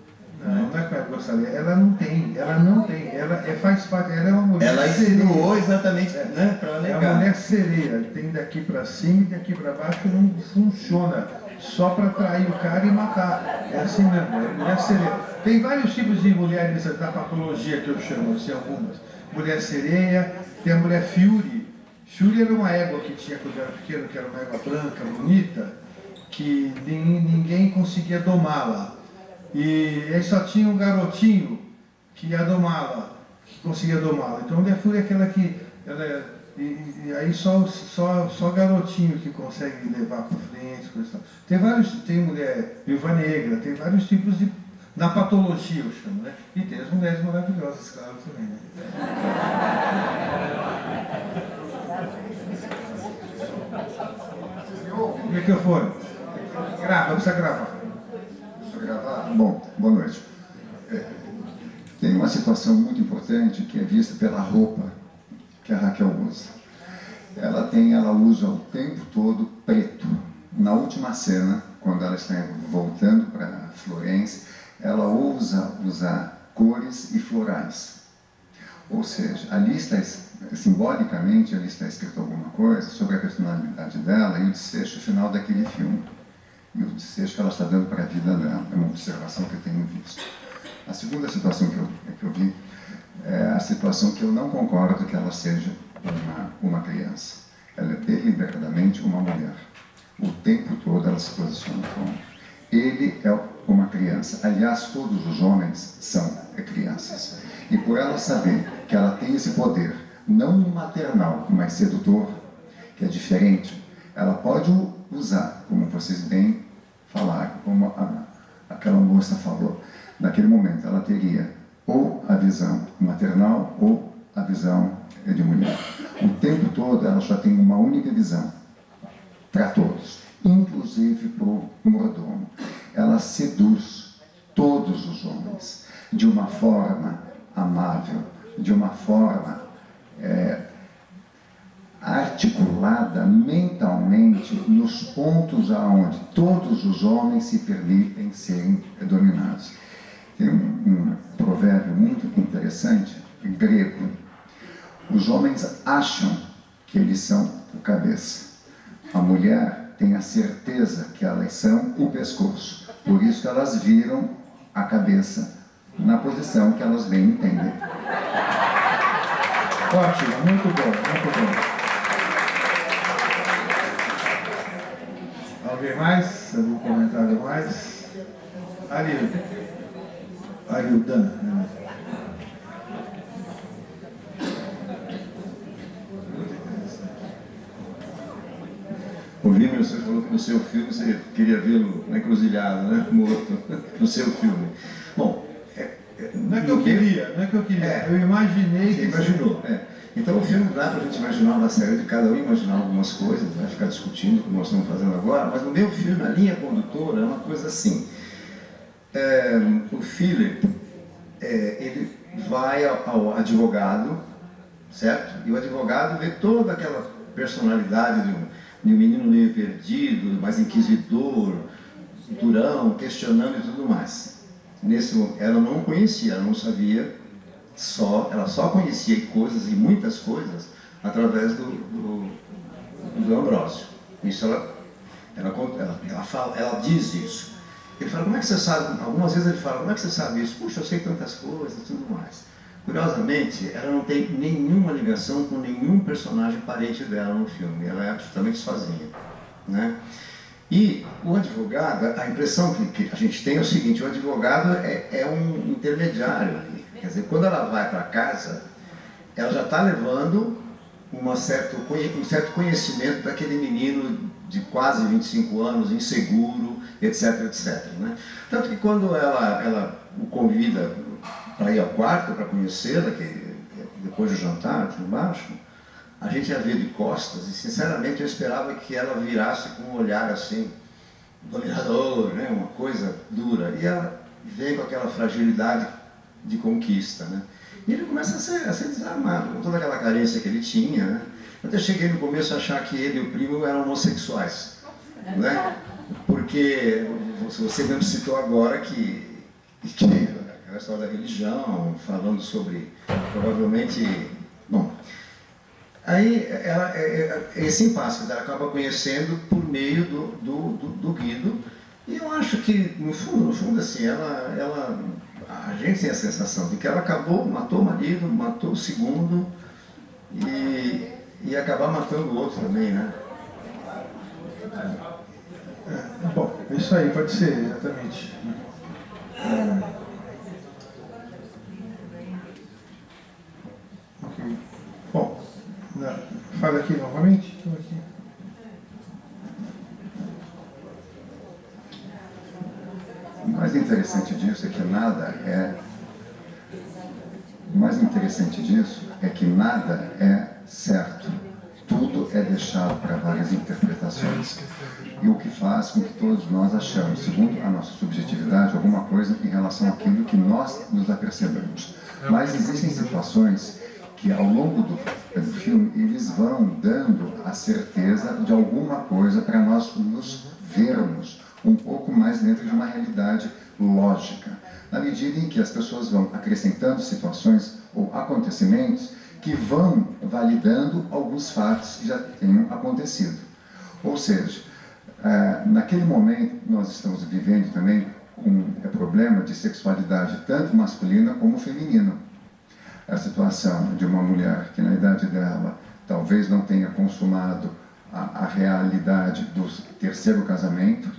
Não é que ela gostaria, ela não tem, ela faz parte, ela é uma mulher ela insinuou exatamente, né, para negar. É uma mulher sereia, tem daqui para cima e daqui para baixo, não funciona, só para atrair o cara e matar, é assim mesmo, é mulher sereia. Tem vários tipos de mulheres da patologia que eu chamo, assim, algumas. Mulher sereia, tem a mulher Fury. Fury era uma égua que tinha quando eu era pequeno, que era uma égua branca, bonita, que ninguém conseguia domá-la. E aí só tinha um garotinho que ia domá-la, que conseguia domá-la. Então a mulher Fúria é aquela que... E aí só garotinho que consegue levar para frente. Tem mulher viúva negra, tem vários tipos de... Na patologia eu chamo, né? E tem as mulheres maravilhosas, claro, também, né? Microfone. Grava, precisa gravar. Precisa gravar? Bom, boa noite. Tem uma situação muito importante que é vista pela roupa que a Raquel usa. Ela usa o tempo todo preto. Na última cena, quando ela está voltando para Florença, ela ousa usar cores e florais. Ou seja, ali está, simbolicamente, ali está escrito alguma coisa sobre a personalidade dela e o desfecho final daquele filme. E o desfecho que ela está dando para a vida dela. É uma observação que eu tenho visto. A segunda situação que eu vi é a situação que eu não concordo que ela seja uma criança. Ela é deliberadamente uma mulher. O tempo todo ela se posiciona como. Ele é uma criança. Aliás, todos os homens são crianças. E por ela saber que ela tem esse poder, não maternal, mas sedutor, que é diferente, ela pode usar, como vocês bem falaram, como aquela moça falou. Naquele momento, ela teria ou a visão maternal ou a visão de mulher. O tempo todo, ela só tem uma única visão para todos, inclusive para o mordomo. Ela seduz todos os homens de uma forma amável, de uma forma articulada mentalmente nos pontos aonde todos os homens se permitem serem dominados. Tem um provérbio muito interessante, grego. Os homens acham que eles são o cabeça. A mulher tem a certeza que elas são o pescoço. Por isso que elas viram a cabeça na posição que elas bem entendem. Ótimo, muito bom, muito bom. Alguém mais? Algum comentário mais? Arildan. Ouvindo, você falou que no seu filme você queria vê-lo na encruzilhada, né? Morto, no seu filme. Bom, não é que eu queria, eu imaginei que... Você imaginou, Então o filme dá para a gente imaginar uma série de cada um imaginar algumas coisas, vai ficar discutindo, como nós estamos fazendo agora, mas no meu filme, a linha condutora é uma coisa assim. O Philip, ele vai ao advogado, certo? E o advogado vê toda aquela personalidade de um menino meio perdido, mais inquisidor, durão, questionando e tudo mais. Ela não conhecia, ela não sabia, ela só conhecia coisas e muitas coisas através do Ambrósio. Isso ela diz isso. Ele fala, como é que você sabe? Algumas vezes ele fala, como é que você sabe isso? Puxa, eu sei tantas coisas e tudo mais. Curiosamente, ela não tem nenhuma ligação com nenhum personagem parente dela no filme. Ela é absolutamente sozinha, né? E o advogado, a impressão que a gente tem é o seguinte, o advogado é um intermediário ali. Quer dizer, quando ela vai para casa, ela já está levando um certo conhecimento daquele menino de quase 25 anos, inseguro, etc, etc. Né? Tanto que quando ela o convida para ir ao quarto, para conhecê-la, depois do jantar, aqui embaixo, a gente a vê de costas e, sinceramente, eu esperava que ela virasse com um olhar assim, dominador, né? Uma coisa dura. E ela vem com aquela fragilidade de conquista, né? E ele começa a ser desarmado, com toda aquela carência que ele tinha, né? Até cheguei no começo a achar que ele e o primo eram homossexuais, né? Porque você mesmo citou agora que a história da religião, falando sobre, provavelmente, bom, aí esse impasse, ela acaba conhecendo por meio do Guido, e eu acho que, no fundo, assim, a gente tem a sensação de que ela matou o marido, matou o segundo, e acabar matando o outro também, né? Bom, isso aí pode ser, exatamente. Ok. Bom, fala aqui novamente. Estou aqui. O mais interessante disso é que nada é certo. tudo é deixado para várias interpretações. E o que faz com que todos nós achamos, segundo a nossa subjetividade, alguma coisa em relação àquilo que nós nos apercebemos. Mas existem situações que ao longo do filme eles vão dando a certeza de alguma coisa para nós nos vermos um pouco mais dentro de uma realidade lógica, na medida em que as pessoas vão acrescentando situações ou acontecimentos que vão validando alguns fatos que já tenham acontecido. Ou seja, naquele momento nós estamos vivendo também um problema de sexualidade tanto masculina como feminina. A situação de uma mulher que na idade dela talvez não tenha consumado a realidade do terceiro casamento,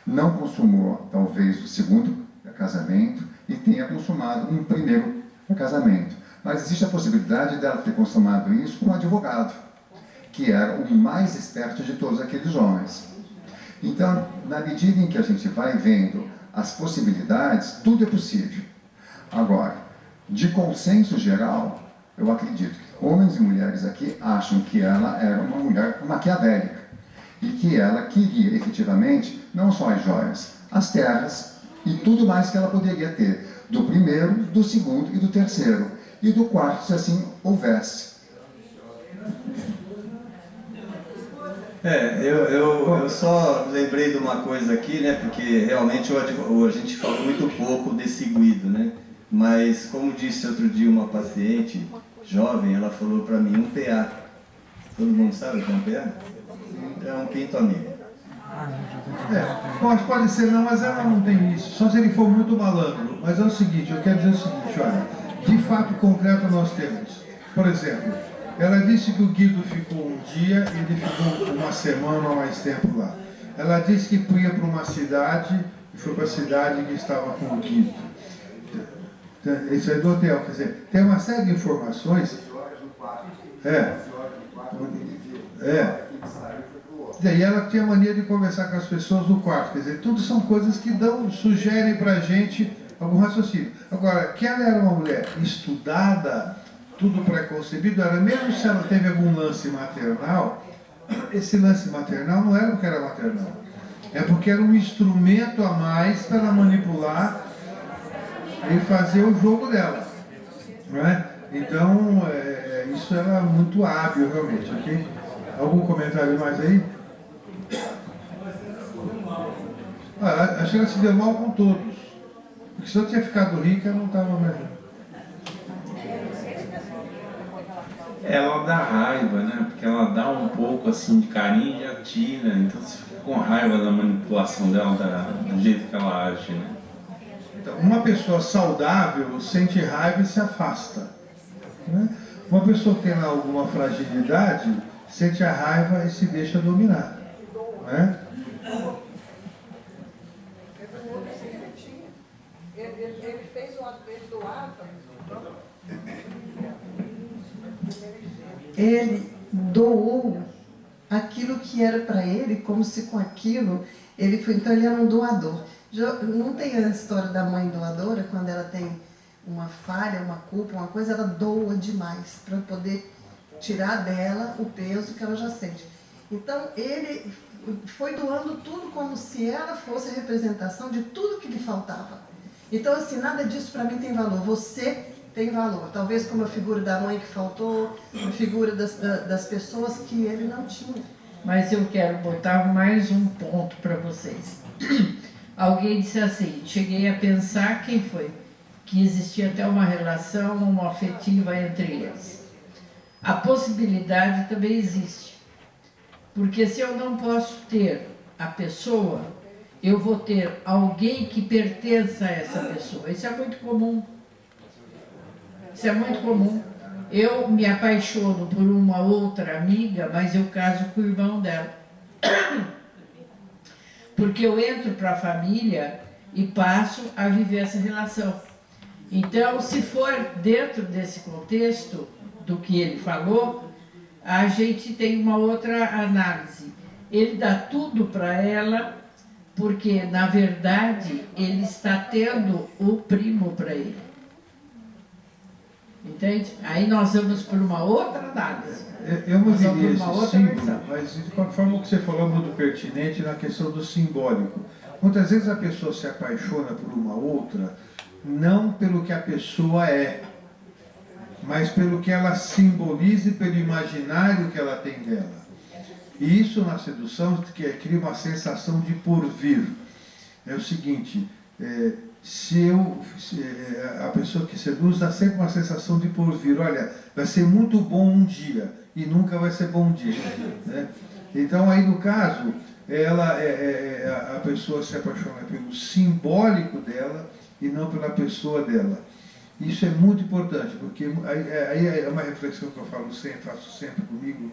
não consumou talvez o segundo casamento e tenha consumado um primeiro casamento. Mas existe a possibilidade dela ter consumado isso com um advogado, que era o mais esperto de todos aqueles homens. Então, na medida em que a gente vai vendo as possibilidades, tudo é possível. Agora, de consenso geral, eu acredito que homens e mulheres aqui acham que ela era uma mulher maquiavélica e que ela queria efetivamente não só as joias, as terras e tudo mais que ela poderia ter, do primeiro, do segundo e do terceiro, e do quarto, se assim houvesse. Eu só lembrei de uma coisa aqui, né, porque realmente a gente falou muito pouco desse Guido, né, mas como disse outro dia uma paciente jovem, ela falou para mim um PA. Todo mundo sabe o que é um PA? É um pinto amigo. Pode ser não, mas ela não tem isso, só se ele for muito malandro. Mas é o seguinte, eu quero dizer o seguinte, olha, de fato concreto nós temos, por exemplo, ela disse que o Guido ficou um dia e ele ficou uma semana ou mais tempo lá. Ela disse que ia para uma cidade e foi para a cidade que estava com o Guido. Isso aí do hotel, quer dizer, tem uma série de informações. E ela tinha mania de conversar com as pessoas no quarto, quer dizer, tudo são coisas que sugerem para a gente algum raciocínio. Agora, que ela era uma mulher estudada, tudo pré-concebido, era mesmo se ela teve algum lance maternal, esse lance maternal não era porque era maternal, é porque era um instrumento a mais para ela manipular e fazer o jogo dela, não é? Então, isso era muito hábil realmente, ok? Algum comentário mais aí? Acho que ela se deu mal com todos, porque se eu tinha ficado rica, não estava mais. Ela dá raiva, né? Porque ela dá um pouco assim de carinho e já tira, então você fica com raiva da manipulação dela, do jeito que ela age, né? Então, uma pessoa saudável sente raiva e se afasta, né? Uma pessoa que tem alguma fragilidade sente a raiva e se deixa dominar, né? Ele fez o advento do Átomo. Ele doou aquilo que era para ele, como se com aquilo ele foi. Então ele era um doador. Não tem a história da mãe doadora, quando ela tem uma falha, uma culpa, uma coisa, ela doa demais para poder tirar dela o peso que ela já sente. Então ele foi doando tudo como se ela fosse a representação de tudo que lhe faltava. Então assim, nada disso para mim tem valor. Você tem valor. Talvez como a figura da mãe que faltou, a figura das pessoas que ele não tinha. Mas eu quero botar mais um ponto para vocês. Alguém disse assim, cheguei a pensar, quem foi? Que existia até uma relação homoafetiva entre eles. A possibilidade também existe. Porque se eu não posso ter a pessoa, eu vou ter alguém que pertença a essa pessoa. Isso é muito comum. Isso é muito comum. Eu me apaixono por uma outra amiga, mas eu caso com o irmão dela. Porque eu entro para a família e passo a viver essa relação. Então, se for dentro desse contexto do que ele falou, a gente tem uma outra análise. Ele dá tudo para ela, porque, na verdade, ele está tendo o primo para ele. Entende? Aí nós vamos por uma outra análise. Eu não Nós vamos diria por uma esse outra símbolo, versão. mas de qualquer forma o que você falou é muito pertinente na questão do simbólico. Muitas vezes a pessoa se apaixona por uma outra, não pelo que a pessoa é, mas pelo que ela simboliza e pelo imaginário que ela tem dela. E isso na sedução cria uma sensação de porvir. É o seguinte, a pessoa que seduz dá sempre uma sensação de porvir. Olha, vai ser muito bom um dia e nunca vai ser bom dia. Né? Então aí no caso, a pessoa se apaixona pelo simbólico dela e não pela pessoa dela. Isso é muito importante, porque aí é uma reflexão que eu faço sempre comigo,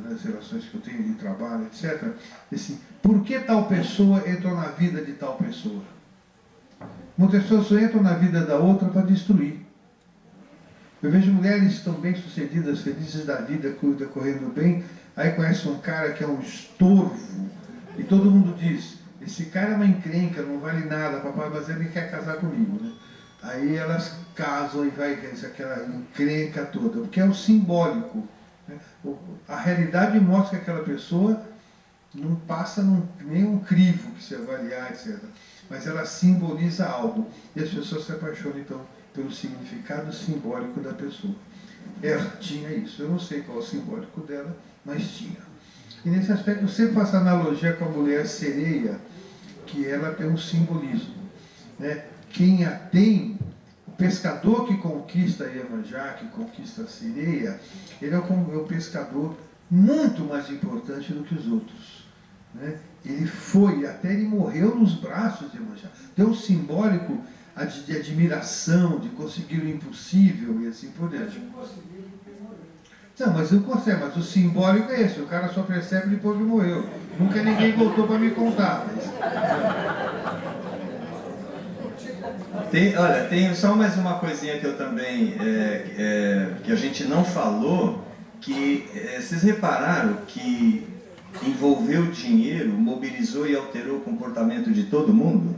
nas relações que eu tenho de trabalho, etc. Assim, por que tal pessoa entrou na vida de tal pessoa? Muitas pessoas só entram na vida da outra para destruir. Eu vejo mulheres tão bem sucedidas, felizes da vida, correndo bem, aí conhece um cara que é um estorvo, e todo mundo diz, esse cara é uma encrenca, não vale nada, papai, mas ele quer casar comigo, né? Aí elas casam e vai aquela encrenca toda, porque é o simbólico. Né? A realidade mostra que aquela pessoa não passa nenhum crivo que se avaliar, etc. Mas ela simboliza algo. E as pessoas se apaixonam, então, pelo significado simbólico da pessoa. Ela tinha isso. Eu não sei qual é o simbólico dela, mas tinha. E nesse aspecto eu sempre faço analogia com a mulher sereia, que ela tem um simbolismo. Né? Quem a tem, o pescador que conquista a Iemanjá, que conquista a sereia, ele é um pescador muito mais importante do que os outros. Né? Até ele morreu nos braços de Iemanjá. Deu um simbólico de admiração, de conseguir o impossível e assim por diante. Não, mas não consegue, mas o simbólico é esse, o cara só percebe depois que morreu. Nunca ninguém voltou para me contar. Tem só mais uma coisinha que eu também, que a gente não falou, que vocês repararam que envolveu o dinheiro, mobilizou e alterou o comportamento de todo mundo?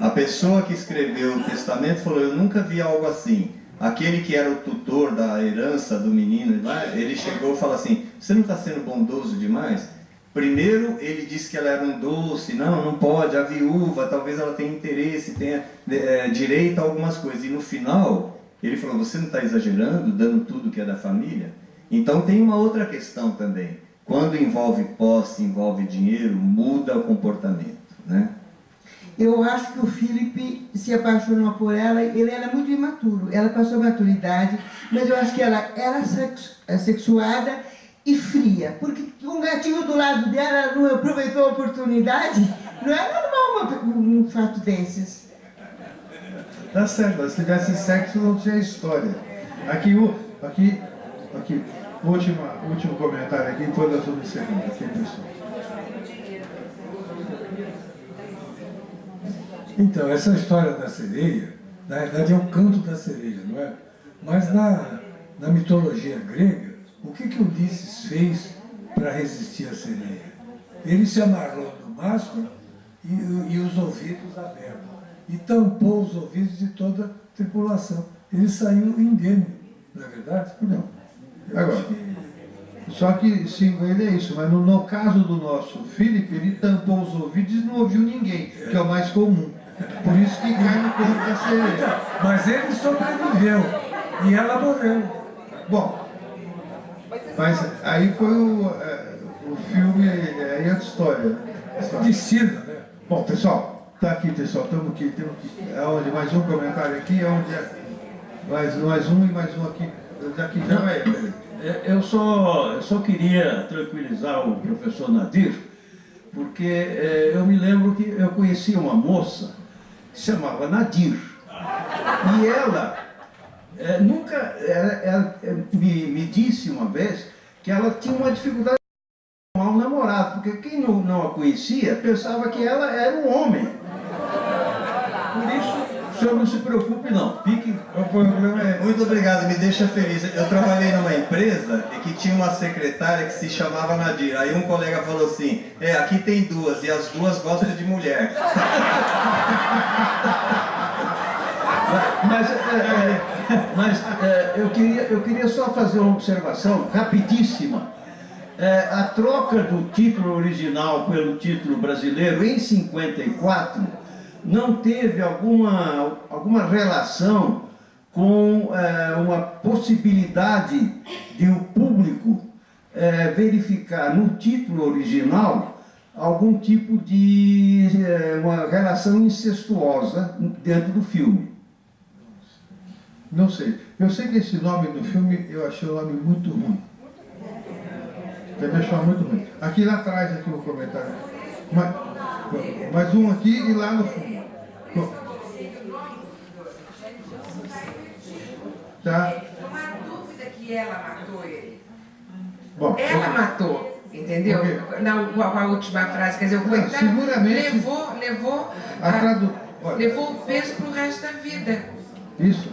A pessoa que escreveu o testamento falou, eu nunca vi algo assim. Aquele que era o tutor da herança do menino, ele chegou e falou assim, você não está sendo bondoso demais? Primeiro ele disse que ela era um doce, não pode, a viúva, talvez ela tenha interesse, tenha direito a algumas coisas. E no final, ele falou, você não está exagerando, dando tudo que é da família? Então tem uma outra questão também. Quando envolve posse, envolve dinheiro, muda o comportamento, né? Eu acho que o Felipe se apaixonou por ela, ele era muito imaturo, ela passou a maturidade, mas eu acho que ela era sexuada e fria, porque um gatinho do lado dela, ela não aproveitou a oportunidade, não é normal um fato desses. Tá certo, mas se tivesse sexo não tinha história. Aqui, último comentário aqui, depois nós vamos encerrando aqui, pessoal. Então, essa história da sereia, na verdade é o canto da sereia, não é? Mas na mitologia grega, o que Ulisses fez para resistir à sereia? Ele se amarrou no mastro e os ouvidos abertos, e tampou os ouvidos de toda a tripulação. Ele saiu indemne, não é verdade? Não. Agora, só que sim, ele é isso, mas no caso do nosso Felipe, ele tampou os ouvidos e não ouviu ninguém, que é o mais comum. Por isso que cai no corpo da sereia. Mas ele sobreviveu e ela morreu. Bom, mas aí foi o filme, aí é outra história. Destino, né? Bom, pessoal, tá aqui, pessoal, estamos aqui, temos aonde mais um comentário aqui, aonde mais um e mais um aqui. Daqui já vai. Eu só queria tranquilizar o professor Nadir, porque eu me lembro que eu conheci uma moça que se chamava Nadir. E ela me disse uma vez que ela tinha uma dificuldade de arrumar um namorado, porque quem não a conhecia pensava que ela era um homem. Por isso, o senhor não se preocupe não, fique... Muito obrigado, me deixa feliz. Eu trabalhei numa empresa e que tinha uma secretária que se chamava Nadir. Aí um colega falou assim, aqui tem duas, e as duas gostam de mulher. Mas Mas eu queria só fazer uma observação rapidíssima. A troca do título original pelo título brasileiro em 54 não teve alguma relação com uma possibilidade de o público verificar no título original algum tipo de uma relação incestuosa dentro do filme. Não sei. Eu sei que esse nome do filme, eu achei o nome muito ruim. Quer me achar muito ruim. Aqui lá atrás, aqui no comentário. Mais um aqui e lá no fundo. Tá? Não há dúvida que ela matou ele. Bom, ela matou, entendeu? Com a última frase, quer dizer, o coitado seguramente levou o peso para o resto da vida. Isso.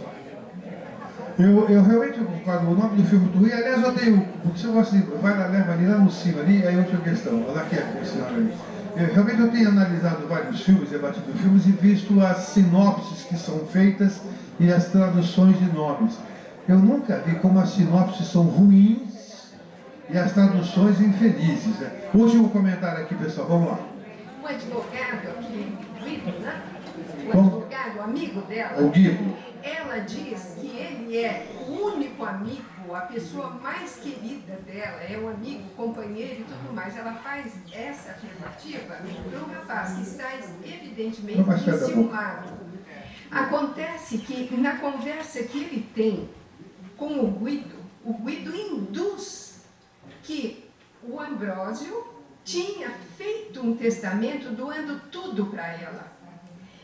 Eu realmente concordo. O nome do filme do Rui, aliás, eu tenho, porque se eu gosto de, vai lá, leva ali lá no cima ali, aí outra questão. Olha aqui a senhora ali. Realmente eu tenho analisado vários filmes, debatido filmes e visto as sinopses que são feitas e as traduções de nomes. Eu nunca vi como as sinopses são ruins e as traduções infelizes. Né? Último comentário aqui, pessoal, vamos lá. O advogado aqui, Guido, né? O Como? advogado, o amigo dela, O Guido. ela diz que ele é o único amigo, a pessoa mais querida dela, é um amigo, companheiro e tudo mais. Ela faz essa afirmativa para um rapaz que está evidentemente enciumado. Acontece que na conversa que ele tem com o Guido induz que o Ambrósio tinha feito um testamento doando tudo para ela.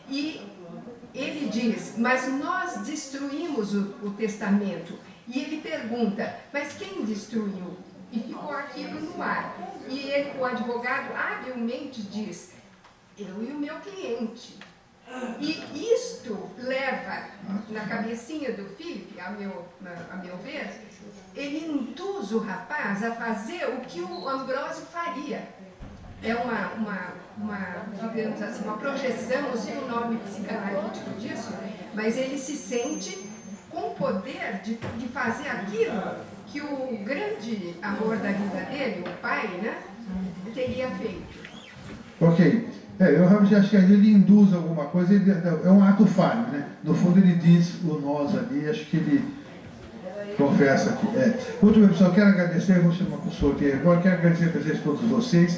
E ele diz, mas nós destruímos o testamento. E ele pergunta, mas quem destruiu? E ficou aquilo no ar. E o advogado habilmente diz, eu e o meu cliente. E isto leva, na cabecinha do Philip, a meu ver, ele induz o rapaz a fazer o que o Ambrósio faria. É digamos assim, uma projeção, não sei o nome psicanalítico disso, mas ele se sente com o poder de fazer aquilo que o grande amor da vida dele, o pai, né, teria feito. Ok. Eu realmente acho que ele induz alguma coisa, é um ato falho, né? No fundo ele diz o nós ali, acho que ele confessa aqui. Muito bem, pessoal, quero agradecer, vou chamar para o sorteio agora, quero agradecer a presença de todos vocês.